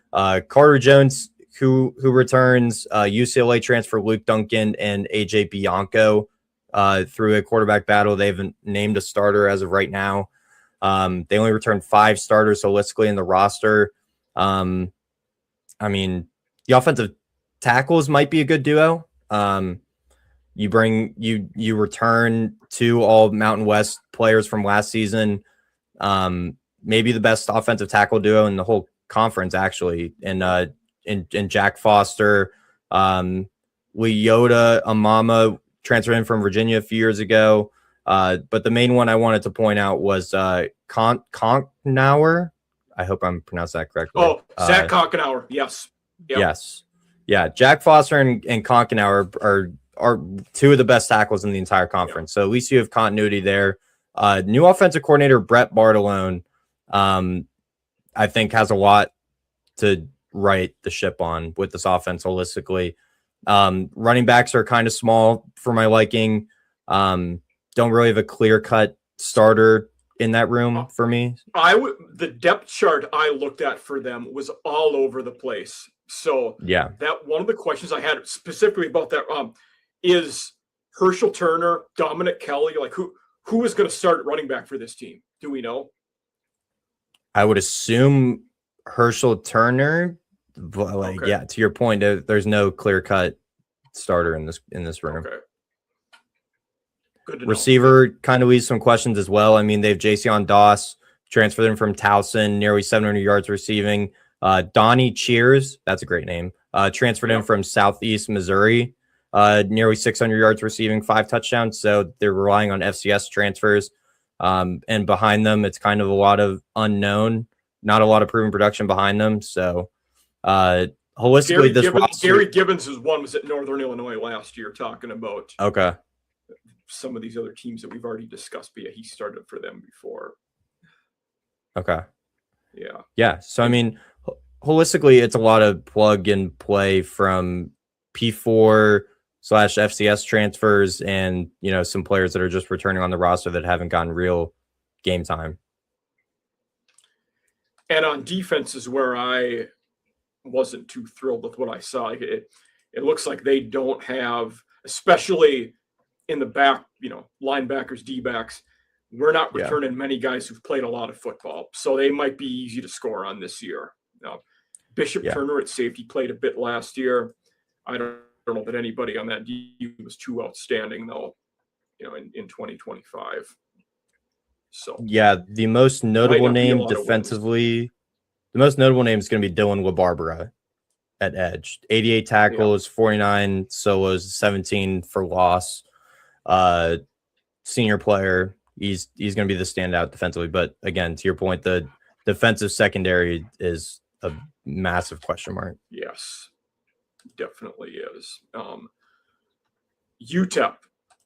[SPEAKER 2] Carter Jones, who returns, UCLA transfer Luke Duncan and AJ Bianco through a quarterback battle. They haven't named a starter as of right now. They only returned 5 starters holistically in the roster. I mean, the offensive tackles might be a good duo. You return 2 all Mountain West players from last season. Maybe the best offensive tackle duo in the whole conference, actually. And Jack Foster, Leota Amama transferred in from Virginia a few years ago. But the main one I wanted to point out was Konkenauer. I hope I'm pronouncing that correctly.
[SPEAKER 1] Oh, Zach Konkenauer. Yes. Yep.
[SPEAKER 2] Yes. Yeah. Jack Foster and Konkenauer are 2 of the best tackles in the entire conference. So at least you have continuity there. New offensive coordinator Brett Bartolone, I think, has a lot to right the ship on with this offense holistically. Running backs are kind of small for my liking. Don't really have a clear-cut starter in that room for me.
[SPEAKER 1] The depth chart I looked at for them was all over the place. So
[SPEAKER 2] yeah,
[SPEAKER 1] that one of the questions I had specifically about that is Herschel Turner, Dominic Kelly, like who is going to start at running back for this team? Do we know?
[SPEAKER 2] I would assume Herschel Turner, but okay. Yeah, to your point, there's no clear-cut starter in this room.
[SPEAKER 1] Okay. Good to
[SPEAKER 2] Receiver kind of leaves some questions as well. I mean, they have Jason Doss, transferred in from Towson, nearly 700 yards receiving. Donnie Cheers, that's a great name, transferred in from Southeast Missouri, nearly 600 yards receiving, 5 touchdowns. So they're relying on FCS transfers. And behind them, it's kind of a lot of unknown, not a lot of proven production behind them. So holistically,
[SPEAKER 1] Gary Gibbons' one was at Northern Illinois last year, talking about some of these other teams that we've already discussed, but yeah, he started for them before.
[SPEAKER 2] Okay.
[SPEAKER 1] Yeah.
[SPEAKER 2] So, I mean, holistically, it's a lot of plug and play from P4/FCS transfers and, some players that are just returning on the roster that haven't gotten real game time.
[SPEAKER 1] And on defense is where I wasn't too thrilled with what I saw. it looks like they don't have, especially in the back, linebackers, D-backs, we're not returning many guys who've played a lot of football. So they might be easy to score on this year. Bishop Turner at safety played a bit last year. I don't know that anybody on that D was too outstanding, though, in 2025. So
[SPEAKER 2] yeah, the most notable name defensively, the most notable name is going to be Dylan WaBarbara at edge. 88 tackles, 49 solos, 17 for loss. Senior player. He's going to be the standout defensively. But again, to your point, the defensive secondary is a massive question mark.
[SPEAKER 1] Yes, definitely is. UTEP,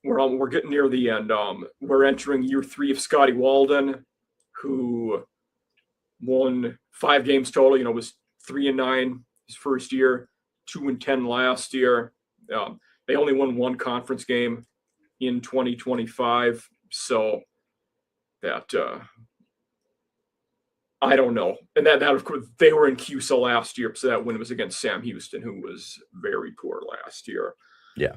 [SPEAKER 1] we're getting near the end. We're entering year 3 of Scotty Walden, who won 5 games total. Was 3-9 his first year, 2-10 last year. They only won 1 conference game in 2025. So that I don't know. And that of course they were in CUSA last year, so that win was against Sam Houston, who was very poor last year.
[SPEAKER 2] Yeah.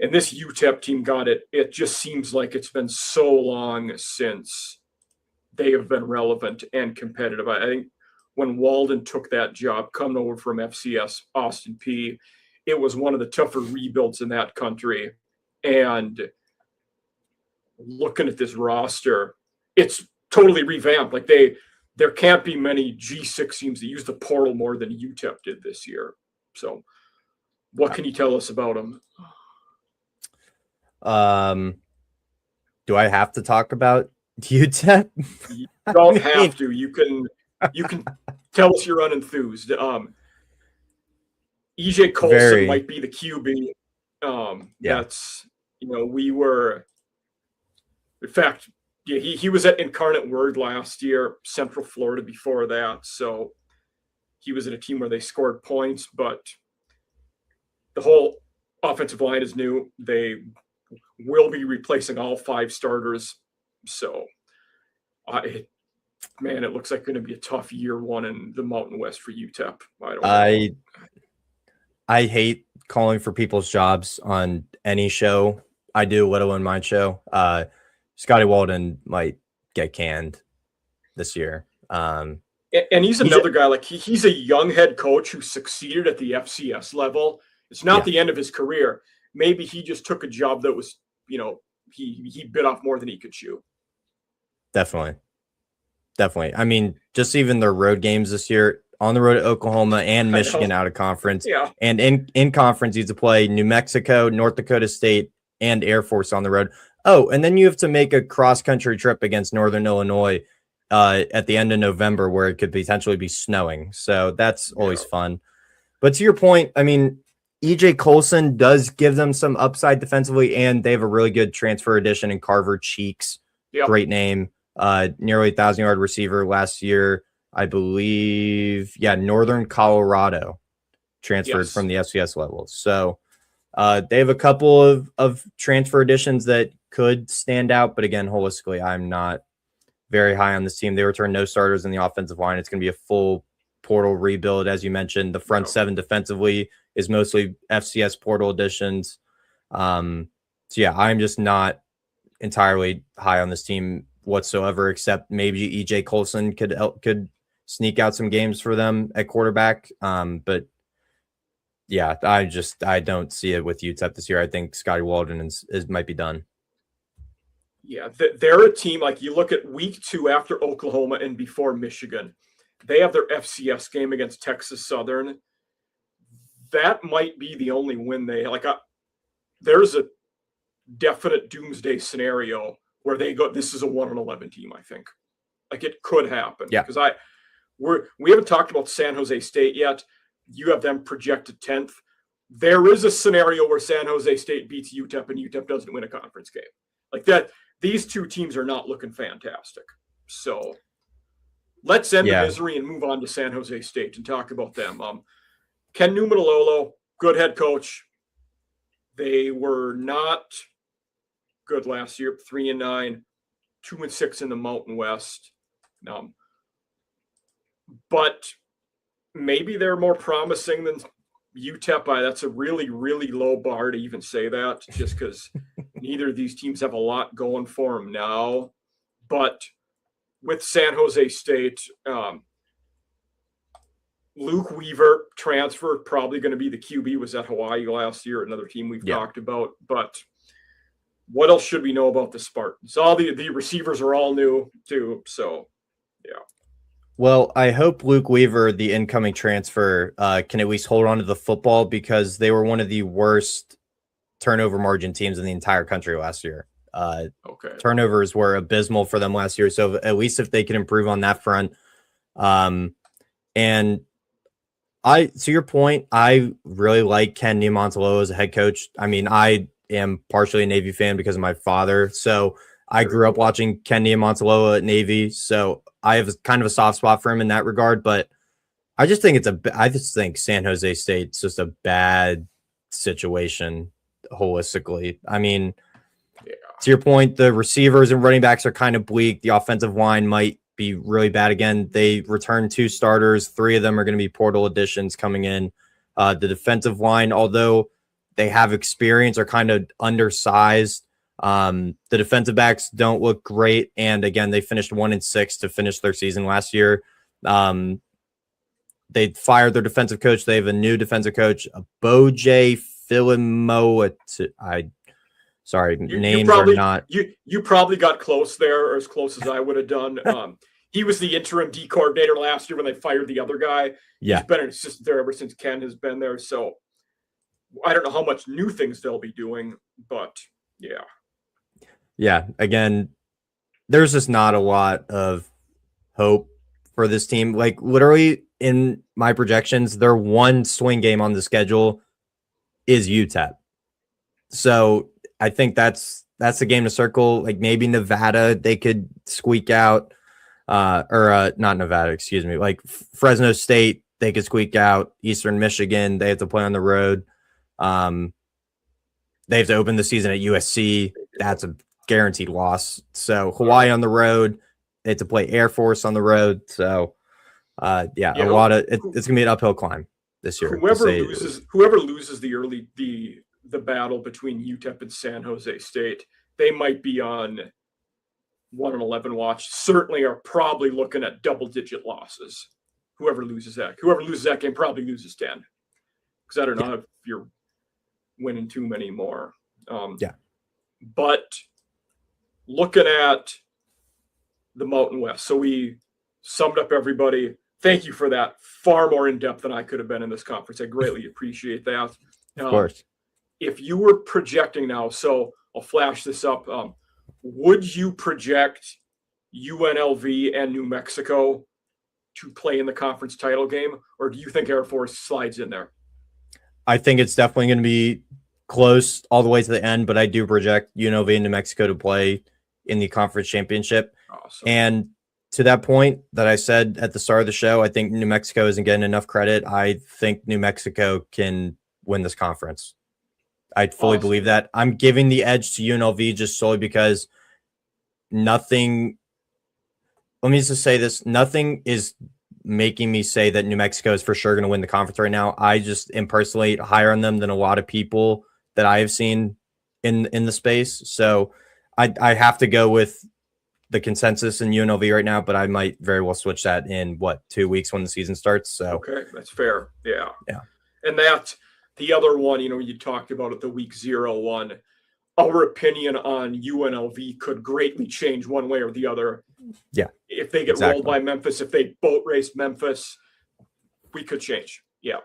[SPEAKER 1] And this UTEP team got it. It just seems like it's been so long since they have been relevant and competitive. I think when Walden took that job, coming over from FCS Austin P, it was one of the tougher rebuilds in that country. And looking at this roster, it's totally revamped. Like there can't be many G6 teams that use the portal more than UTEP did this year. So what can you tell us about them?
[SPEAKER 2] Do I have to talk about UTEP?
[SPEAKER 1] You don't have to. You can tell us you're unenthused. EJ Colson might be the QB. That's, we were, in fact, he was at Incarnate Word last year, Central Florida before that. So he was in a team where they scored points, but the whole offensive line is new. They will be replacing all 5 starters. So, it looks like going to be a tough year 1 in the Mountain West for UTEP.
[SPEAKER 2] I hate calling for people's jobs on any show. I do Little in my show. Scotty Walden might get canned this year. And
[SPEAKER 1] he's another guy, like he's a young head coach who succeeded at the FCS level. It's not the end of his career. Maybe he just took a job that was, he bit off more than he could chew.
[SPEAKER 2] Definitely. I mean, just even their road games this year, on the road to Oklahoma and Michigan out of conference.
[SPEAKER 1] Yeah.
[SPEAKER 2] And in conference, you have to play New Mexico, North Dakota State, and Air Force on the road. Oh, and then you have to make a cross-country trip against Northern Illinois at the end of November where it could potentially be snowing. So that's always fun. But to your point, I mean, EJ Colson does give them some upside defensively, and they have a really good transfer addition in Carver Cheeks. Yep. Great name. Nearly 1,000-yard receiver last year, I believe. Yeah, Northern Colorado transferred from the FCS level. So they have a couple of transfer additions that could stand out. But again, holistically, I'm not very high on this team. They return no starters in the offensive line. It's going to be a full portal rebuild. As you mentioned, the front 7 defensively is mostly FCS portal additions. So yeah, I'm just not entirely high on this team whatsoever, except maybe EJ Colson could sneak out some games for them at quarterback. But yeah, I don't see it with UTEP this year. I think Scotty Walden might be done.
[SPEAKER 1] Yeah, they're a team, like you look at week 2 after Oklahoma and before Michigan, they have their FCS game against Texas Southern. That might be the only win they like. There's a definite doomsday scenario where they go, this is a 1-11 team, I think. Like it could happen.
[SPEAKER 2] Yeah.
[SPEAKER 1] Because we haven't talked about San Jose State yet. You have them projected 10th. There is a scenario where San Jose State beats UTEP and UTEP doesn't win a conference game. Like that, these two teams are not looking fantastic. So let's end the misery and move on to San Jose State and talk about them. Ken Numatalolo, good head coach. They were not good last year, 3-9, 2-6 in the Mountain West. But maybe they're more promising than UTEP, that's a really, really low bar to even say that, just because neither of these teams have a lot going for them now. But with San Jose State, Luke Weaver transfer, probably going to be the QB, was at Hawaii last year, another team we've talked about. But what else should we know about the Spartans? All the receivers are all new too, so yeah.
[SPEAKER 2] Well, I hope Luke Weaver, the incoming transfer, can at least hold on to the football, because they were one of the worst turnover margin teams in the entire country last year. Turnovers were abysmal for them last year. So at least if they can improve on that front. And to your point, I really like Ken Niumatalolo as a head coach. I mean, I am partially a Navy fan because of my father. So I grew up watching Ken Niumatalolo at Navy. So I have kind of a soft spot for him in that regard, but I just think San Jose State's just a bad situation holistically. I mean, to your point, the receivers and running backs are kind of bleak. The offensive line might be really bad again. They returned 2 starters. 3 of them are going to be portal additions coming in. The defensive line, although they have experience, are kind of undersized. The defensive backs don't look great. And again, they finished 1-6 to finish their season last year. They fired their defensive coach. They have a new defensive coach, Boj Filimoa. You probably got close there, or as close as I would have done.
[SPEAKER 1] He was the interim D coordinator last year when they fired the other guy.
[SPEAKER 2] Yeah.
[SPEAKER 1] He's been an assistant there ever since Ken has been there. So I don't know how much new things they'll be doing, but yeah.
[SPEAKER 2] Yeah. Again, there's just not a lot of hope for this team. Like, literally in my projections, their one swing game on the schedule is UTEP. So I think that's the game to circle. Like, maybe Nevada, they could squeak out, not Nevada, excuse me. Like Fresno State, they could squeak out. Eastern Michigan, they have to play on the road. They have to open the season at USC. That's a guaranteed loss. So Hawaii on the road, they have to play Air Force on the road. So it's gonna be an uphill climb this year.
[SPEAKER 1] Whoever loses the battle between UTEP and San Jose State, they might be on 1-11 watch. Certainly are probably looking at double-digit losses. Whoever loses that game probably loses 10. Because I don't know if you're winning too many more. But looking at the Mountain West, so we summed up everybody. Thank you for that. Far more in depth than I could have been in this conference. I greatly appreciate that.
[SPEAKER 2] Of course.
[SPEAKER 1] If you were projecting now, so I'll flash this up. Would you project UNLV and New Mexico to play in the conference title game, or do you think Air Force slides in there?
[SPEAKER 2] I think it's definitely going to be close all the way to the end, but I do project UNLV and New Mexico to play in the conference championship.
[SPEAKER 1] Awesome.
[SPEAKER 2] And to that point that I said at the start of the show, I think New Mexico isn't getting enough credit. I think New Mexico can win this conference. I fully believe that. I'm giving the edge to UNLV just solely because nothing is making me say that New Mexico is for sure going to win the conference right now. I just am personally higher on them than a lot of people that I have seen in the space. So I have to go with the consensus in UNLV right now, but I might very well switch that in 2 weeks when the season starts. So
[SPEAKER 1] okay, that's fair. Yeah. And that's the other one, you talked about it, the week 0 one. Our opinion on UNLV could greatly change one way or the other.
[SPEAKER 2] Yeah.
[SPEAKER 1] If they get rolled by Memphis, if they boat race Memphis, we could change. Yeah.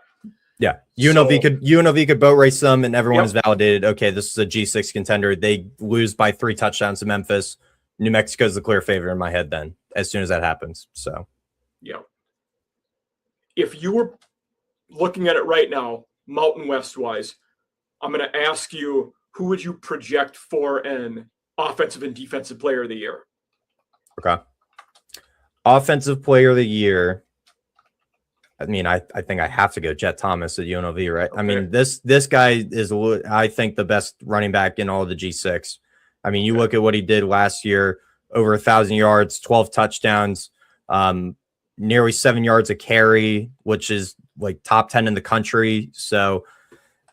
[SPEAKER 2] Yeah. UNLV could boat race them, and everyone is validated. Okay, this is a G6 contender. They lose by 3 touchdowns to Memphis. New Mexico is the clear favorite in my head then, as soon as that happens. So,
[SPEAKER 1] yeah. If you were looking at it right now, Mountain West wise, I'm going to ask you, who would you project for an offensive and defensive player of the year?
[SPEAKER 2] Okay. Offensive player of the year. I mean, I think I have to go Jet Thomas at UNLV, right? Okay. I mean, this guy is, I think, the best running back in all of the G6. I mean, you look at what he did last year, over 1,000 yards, 12 touchdowns, nearly 7 yards a carry, which is like top 10 in the country. So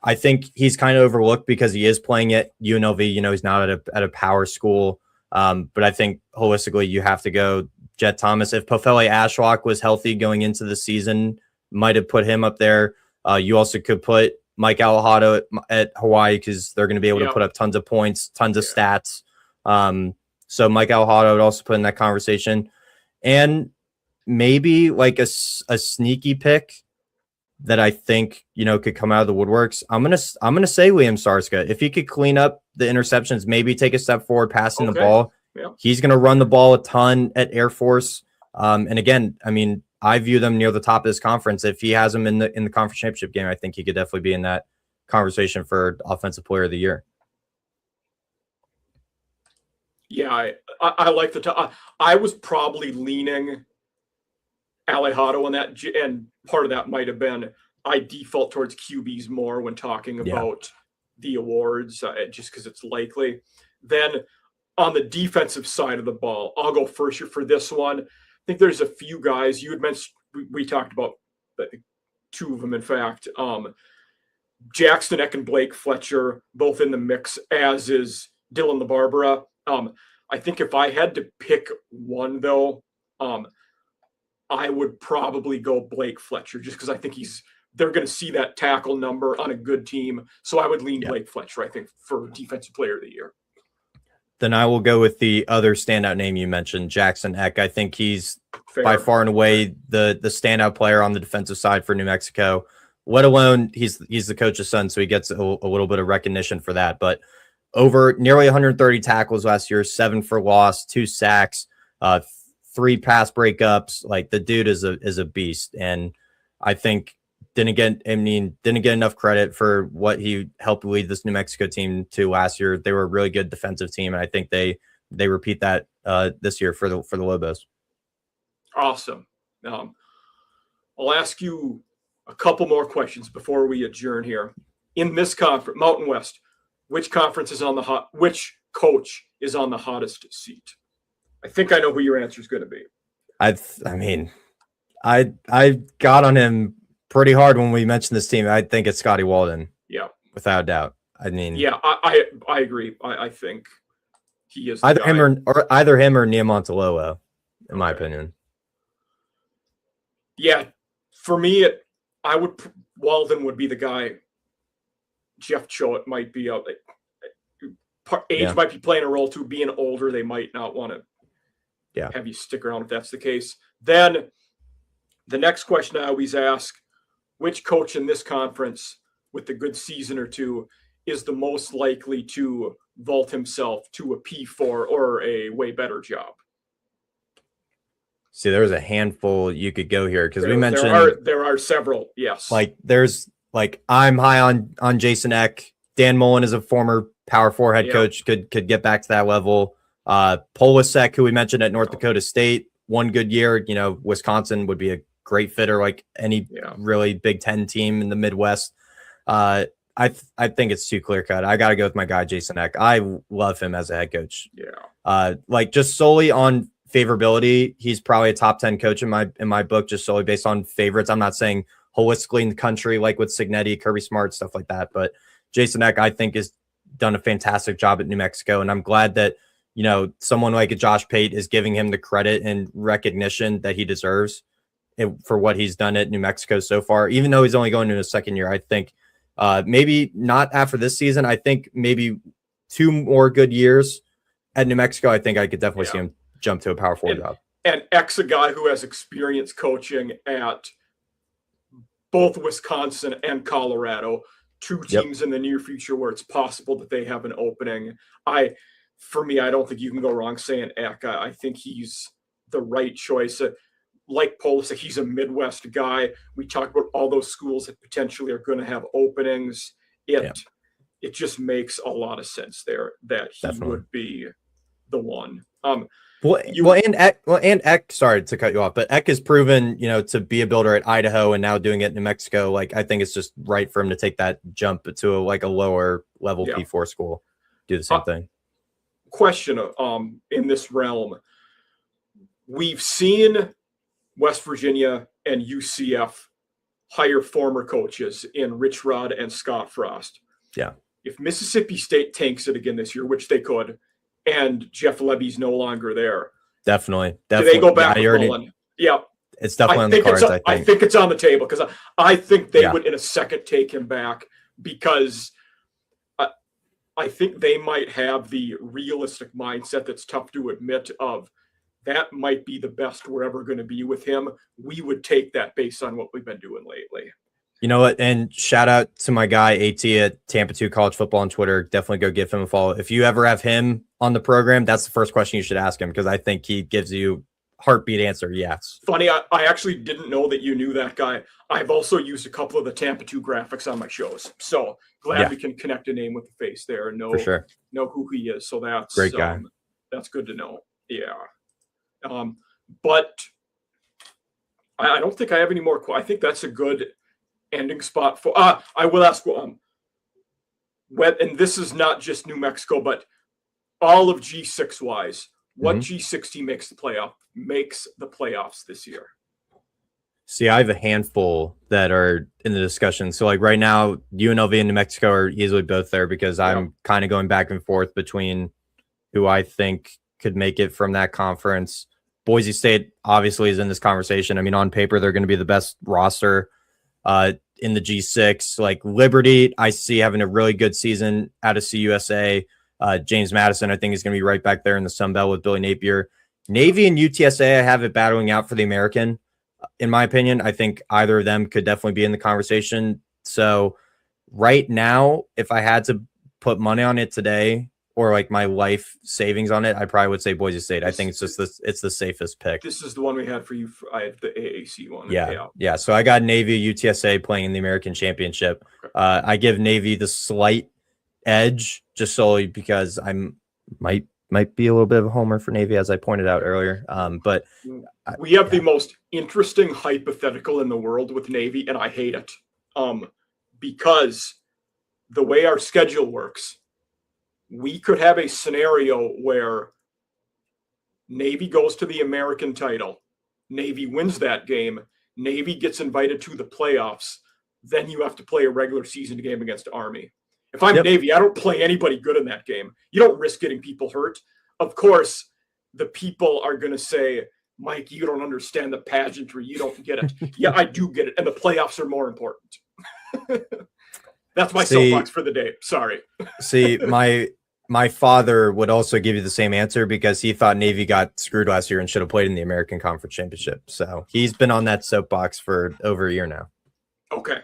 [SPEAKER 2] I think he's kind of overlooked because he is playing at UNLV. You know, he's not at a power school. But I think holistically, you have to go Jet Thomas. If Pofele Ashlock was healthy going into the season, might have put him up there. You also could put Mike Alejado at Hawaii because they're going to be able to put up tons of points, tons of stats. So Mike Alejado would also put in that conversation. And maybe like a sneaky pick that I think, you know, could come out of the woodworks. I'm gonna say Liam Sarska. If he could clean up the interceptions, maybe take a step forward passing the ball. Yeah. He's gonna run the ball a ton at Air Force. And again, I mean, I view them near the top of this conference. If he has them in the conference championship game, I think he could definitely be in that conversation for offensive player of the year.
[SPEAKER 1] Yeah, I like the I was probably leaning Alejado on that, and part of that might have been I default towards QBs more when talking about the awards, just because it's likely. Then on the defensive side of the ball, I'll go first here for this one. I think there's a few guys you had mentioned. We talked about two of them, in fact. Jackson Eck and Blake Fletcher, both in the mix, as is Dylan LaBarbera. I think if I had to pick one, though, I would probably go Blake Fletcher, just because I think they're going to see that tackle number on a good team. So I would lean Blake Fletcher, I think, for Defensive Player of the Year. Then
[SPEAKER 2] I will go with the other standout name you mentioned, Jackson Eck. I think he's by far and away the standout player on the defensive side for New Mexico, let alone he's the coach's son, so he gets a little bit of recognition for that. But over nearly 130 tackles last year, 7 for loss, 2 sacks, 3 pass breakups. Like, the dude is a beast, and I think didn't get enough credit for what he helped lead this New Mexico team to last year. They were a really good defensive team, and I think they repeat that this year for the Lobos.
[SPEAKER 1] Awesome. I'll ask you a couple more questions before we adjourn here. In this conference, Mountain West, which coach is on the hottest seat? I think I know who your answer is going to be.
[SPEAKER 2] I mean, I got on him pretty hard when we mentioned this team. I think it's Scotty Walden.
[SPEAKER 1] Yeah,
[SPEAKER 2] without a doubt. I mean,
[SPEAKER 1] yeah, I agree. I think he is
[SPEAKER 2] either him or Niamontololo, in my opinion.
[SPEAKER 1] Yeah, for me, Walden would be the guy. Jeff Choate might be out. Age might be playing a role too. Being older, they might not want to have you stick around if that's the case. Then the next question I always ask, which coach in this conference with a good season or two is the most likely to vault himself to a P4 or a way better job?
[SPEAKER 2] See, there's a handful you could go here because we mentioned
[SPEAKER 1] there are several. Yes,
[SPEAKER 2] I'm high on Jason Eck. Dan Mullen is a former Power 4 head coach, could get back to that level. Polasek, who we mentioned at North Dakota State, one good year. You know, Wisconsin would be a great fitter, like any really Big Ten team in the Midwest. I think it's too clear cut. I got to go with my guy Jason Eck. I love him as a head coach.
[SPEAKER 1] Yeah,
[SPEAKER 2] just solely on favorability, he's probably a top 10 coach in my book, just solely based on favorites. I'm not saying holistically in the country, like with Cignetti, Kirby Smart, stuff like that, but Jason Eck, I think, has done a fantastic job at New Mexico, and I'm glad that, you know, someone like a Josh Pate is giving him the credit and recognition that he deserves for what he's done at New Mexico so far. Even though he's only going into his second year, I think maybe not after this season. I think maybe 2 more good years at New Mexico. I think I could definitely see him jump to a Power 4 job.
[SPEAKER 1] And Eck's a guy who has experience coaching at both Wisconsin and Colorado, 2 teams in the near future where it's possible that they have an opening. For me, I don't think you can go wrong saying Eck. I think he's the right choice. Like Polasek, he's a Midwest guy. We talked about all those schools that potentially are going to have openings. It just makes a lot of sense there that he would be the one.
[SPEAKER 2] And Eck, sorry to cut you off, but Eck has proven, you know, to be a builder at Idaho and now doing it in New Mexico. Like, I think it's just right for him to take that jump to a lower level P4 school, do the same thing.
[SPEAKER 1] Question in this realm, we've seen West Virginia and UCF hire former coaches in Rich Rod and Scott Frost.
[SPEAKER 2] Yeah.
[SPEAKER 1] If Mississippi State tanks it again this year, which they could, and Jeff Lebby's no longer there,
[SPEAKER 2] Definitely.
[SPEAKER 1] do they go back with Mullen? Yeah.
[SPEAKER 2] It's definitely on the cards,
[SPEAKER 1] I think it's on the table because I think they would in a second take him back because I think they might have the realistic mindset that's tough to admit of that might be the best we're ever going to be with him. We would take that based on what we've been doing lately.
[SPEAKER 2] You know what? And shout out to my guy, AT at Tampa 2 College Football on Twitter. Definitely go give him a follow. If you ever have him on the program, that's the first question you should ask him because I think he gives you heartbeat answer. Yes.
[SPEAKER 1] Funny. I actually didn't know that you knew that guy. I've also used a couple of the Tampa 2 graphics on my shows. So glad we can connect a name with the face there and know who he is. So that's
[SPEAKER 2] great guy.
[SPEAKER 1] That's good to know. Yeah. But I don't think I have any more. I think that's a good ending spot for. I will ask. And this is not just New Mexico, but all of G6 wise. What G6 team makes the playoffs this year?
[SPEAKER 2] See, I have a handful that are in the discussion. So, like right now, UNLV and New Mexico are easily both there because I'm kind of going back and forth between who I think could make it from that conference. Boise State obviously is in this conversation. I mean, on paper, they're going to be the best roster in the G6. Like Liberty, I see having a really good season out of CUSA. James Madison, I think, is going to be right back there in the Sun Belt with Billy Napier. Navy and UTSA, I have it battling out for the American. In my opinion, I think either of them could definitely be in the conversation. So right now, if I had to put money on it today or like my life savings on it, I probably would say Boise State. I think it's just it's the safest pick.
[SPEAKER 1] This is the one we had for you. I had the AAC one.
[SPEAKER 2] Yeah. So I got Navy, UTSA playing in the American Championship.
[SPEAKER 1] Okay.
[SPEAKER 2] I give Navy the slight edge just solely because I'm might be a little bit of a homer for Navy, as I pointed out earlier. But
[SPEAKER 1] we have the most interesting hypothetical in the world with Navy, and I hate it. Because the way our schedule works, we could have a scenario where Navy goes to the American title, Navy wins that game, Navy gets invited to the playoffs, then you have to play a regular season game against Army. If I'm Navy, I don't play anybody good in that game. You don't risk getting people hurt. Of course, the people are going to say, Mike, you don't understand the pageantry. You don't get it. Yeah, I do get it. And the playoffs are more important. That's my soapbox for the day. Sorry.
[SPEAKER 2] See, my father would also give you the same answer because he thought Navy got screwed last year and should have played in the American Conference Championship. So he's been on that soapbox for over a year now.
[SPEAKER 1] Okay.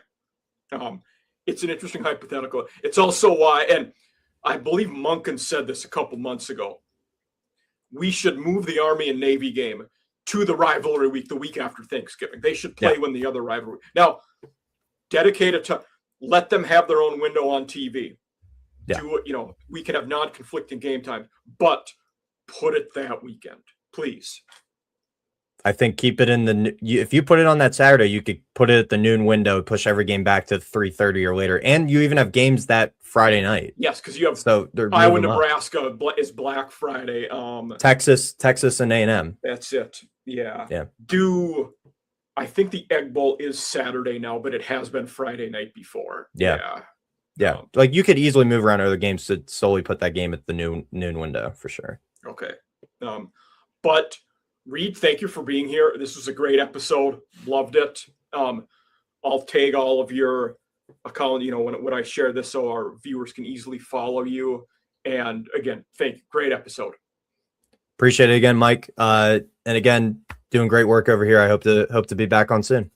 [SPEAKER 1] It's an interesting hypothetical. It's also why, and I believe Monken said this a couple months ago, we should move the Army and Navy game to the rivalry week, the week after Thanksgiving. They should play when the other rivalry. Now, dedicated to let them have their own window on TV.
[SPEAKER 2] Yeah.
[SPEAKER 1] We can have non-conflicting game time, but put it that weekend, please.
[SPEAKER 2] I think keep it in if you put it on that Saturday, you could put it at the noon window, push every game back to 3:30 or later. And you even have games that Friday night.
[SPEAKER 1] Yes, because you have
[SPEAKER 2] Iowa,
[SPEAKER 1] Nebraska is Black Friday.
[SPEAKER 2] Texas and A&M.
[SPEAKER 1] That's it. Yeah.
[SPEAKER 2] Yeah.
[SPEAKER 1] I think the Egg Bowl is Saturday now, but it has been Friday night before.
[SPEAKER 2] Yeah. Like you could easily move around other games to solely put that game at the noon window for sure.
[SPEAKER 1] Okay. But Reed, thank you for being here. This was a great episode. Loved it. I'll tag all of your account, when I share this so our viewers can easily follow you. And again, thank you. Great episode.
[SPEAKER 2] Appreciate it again, Mike. And again, doing great work over here. I hope to be back on soon.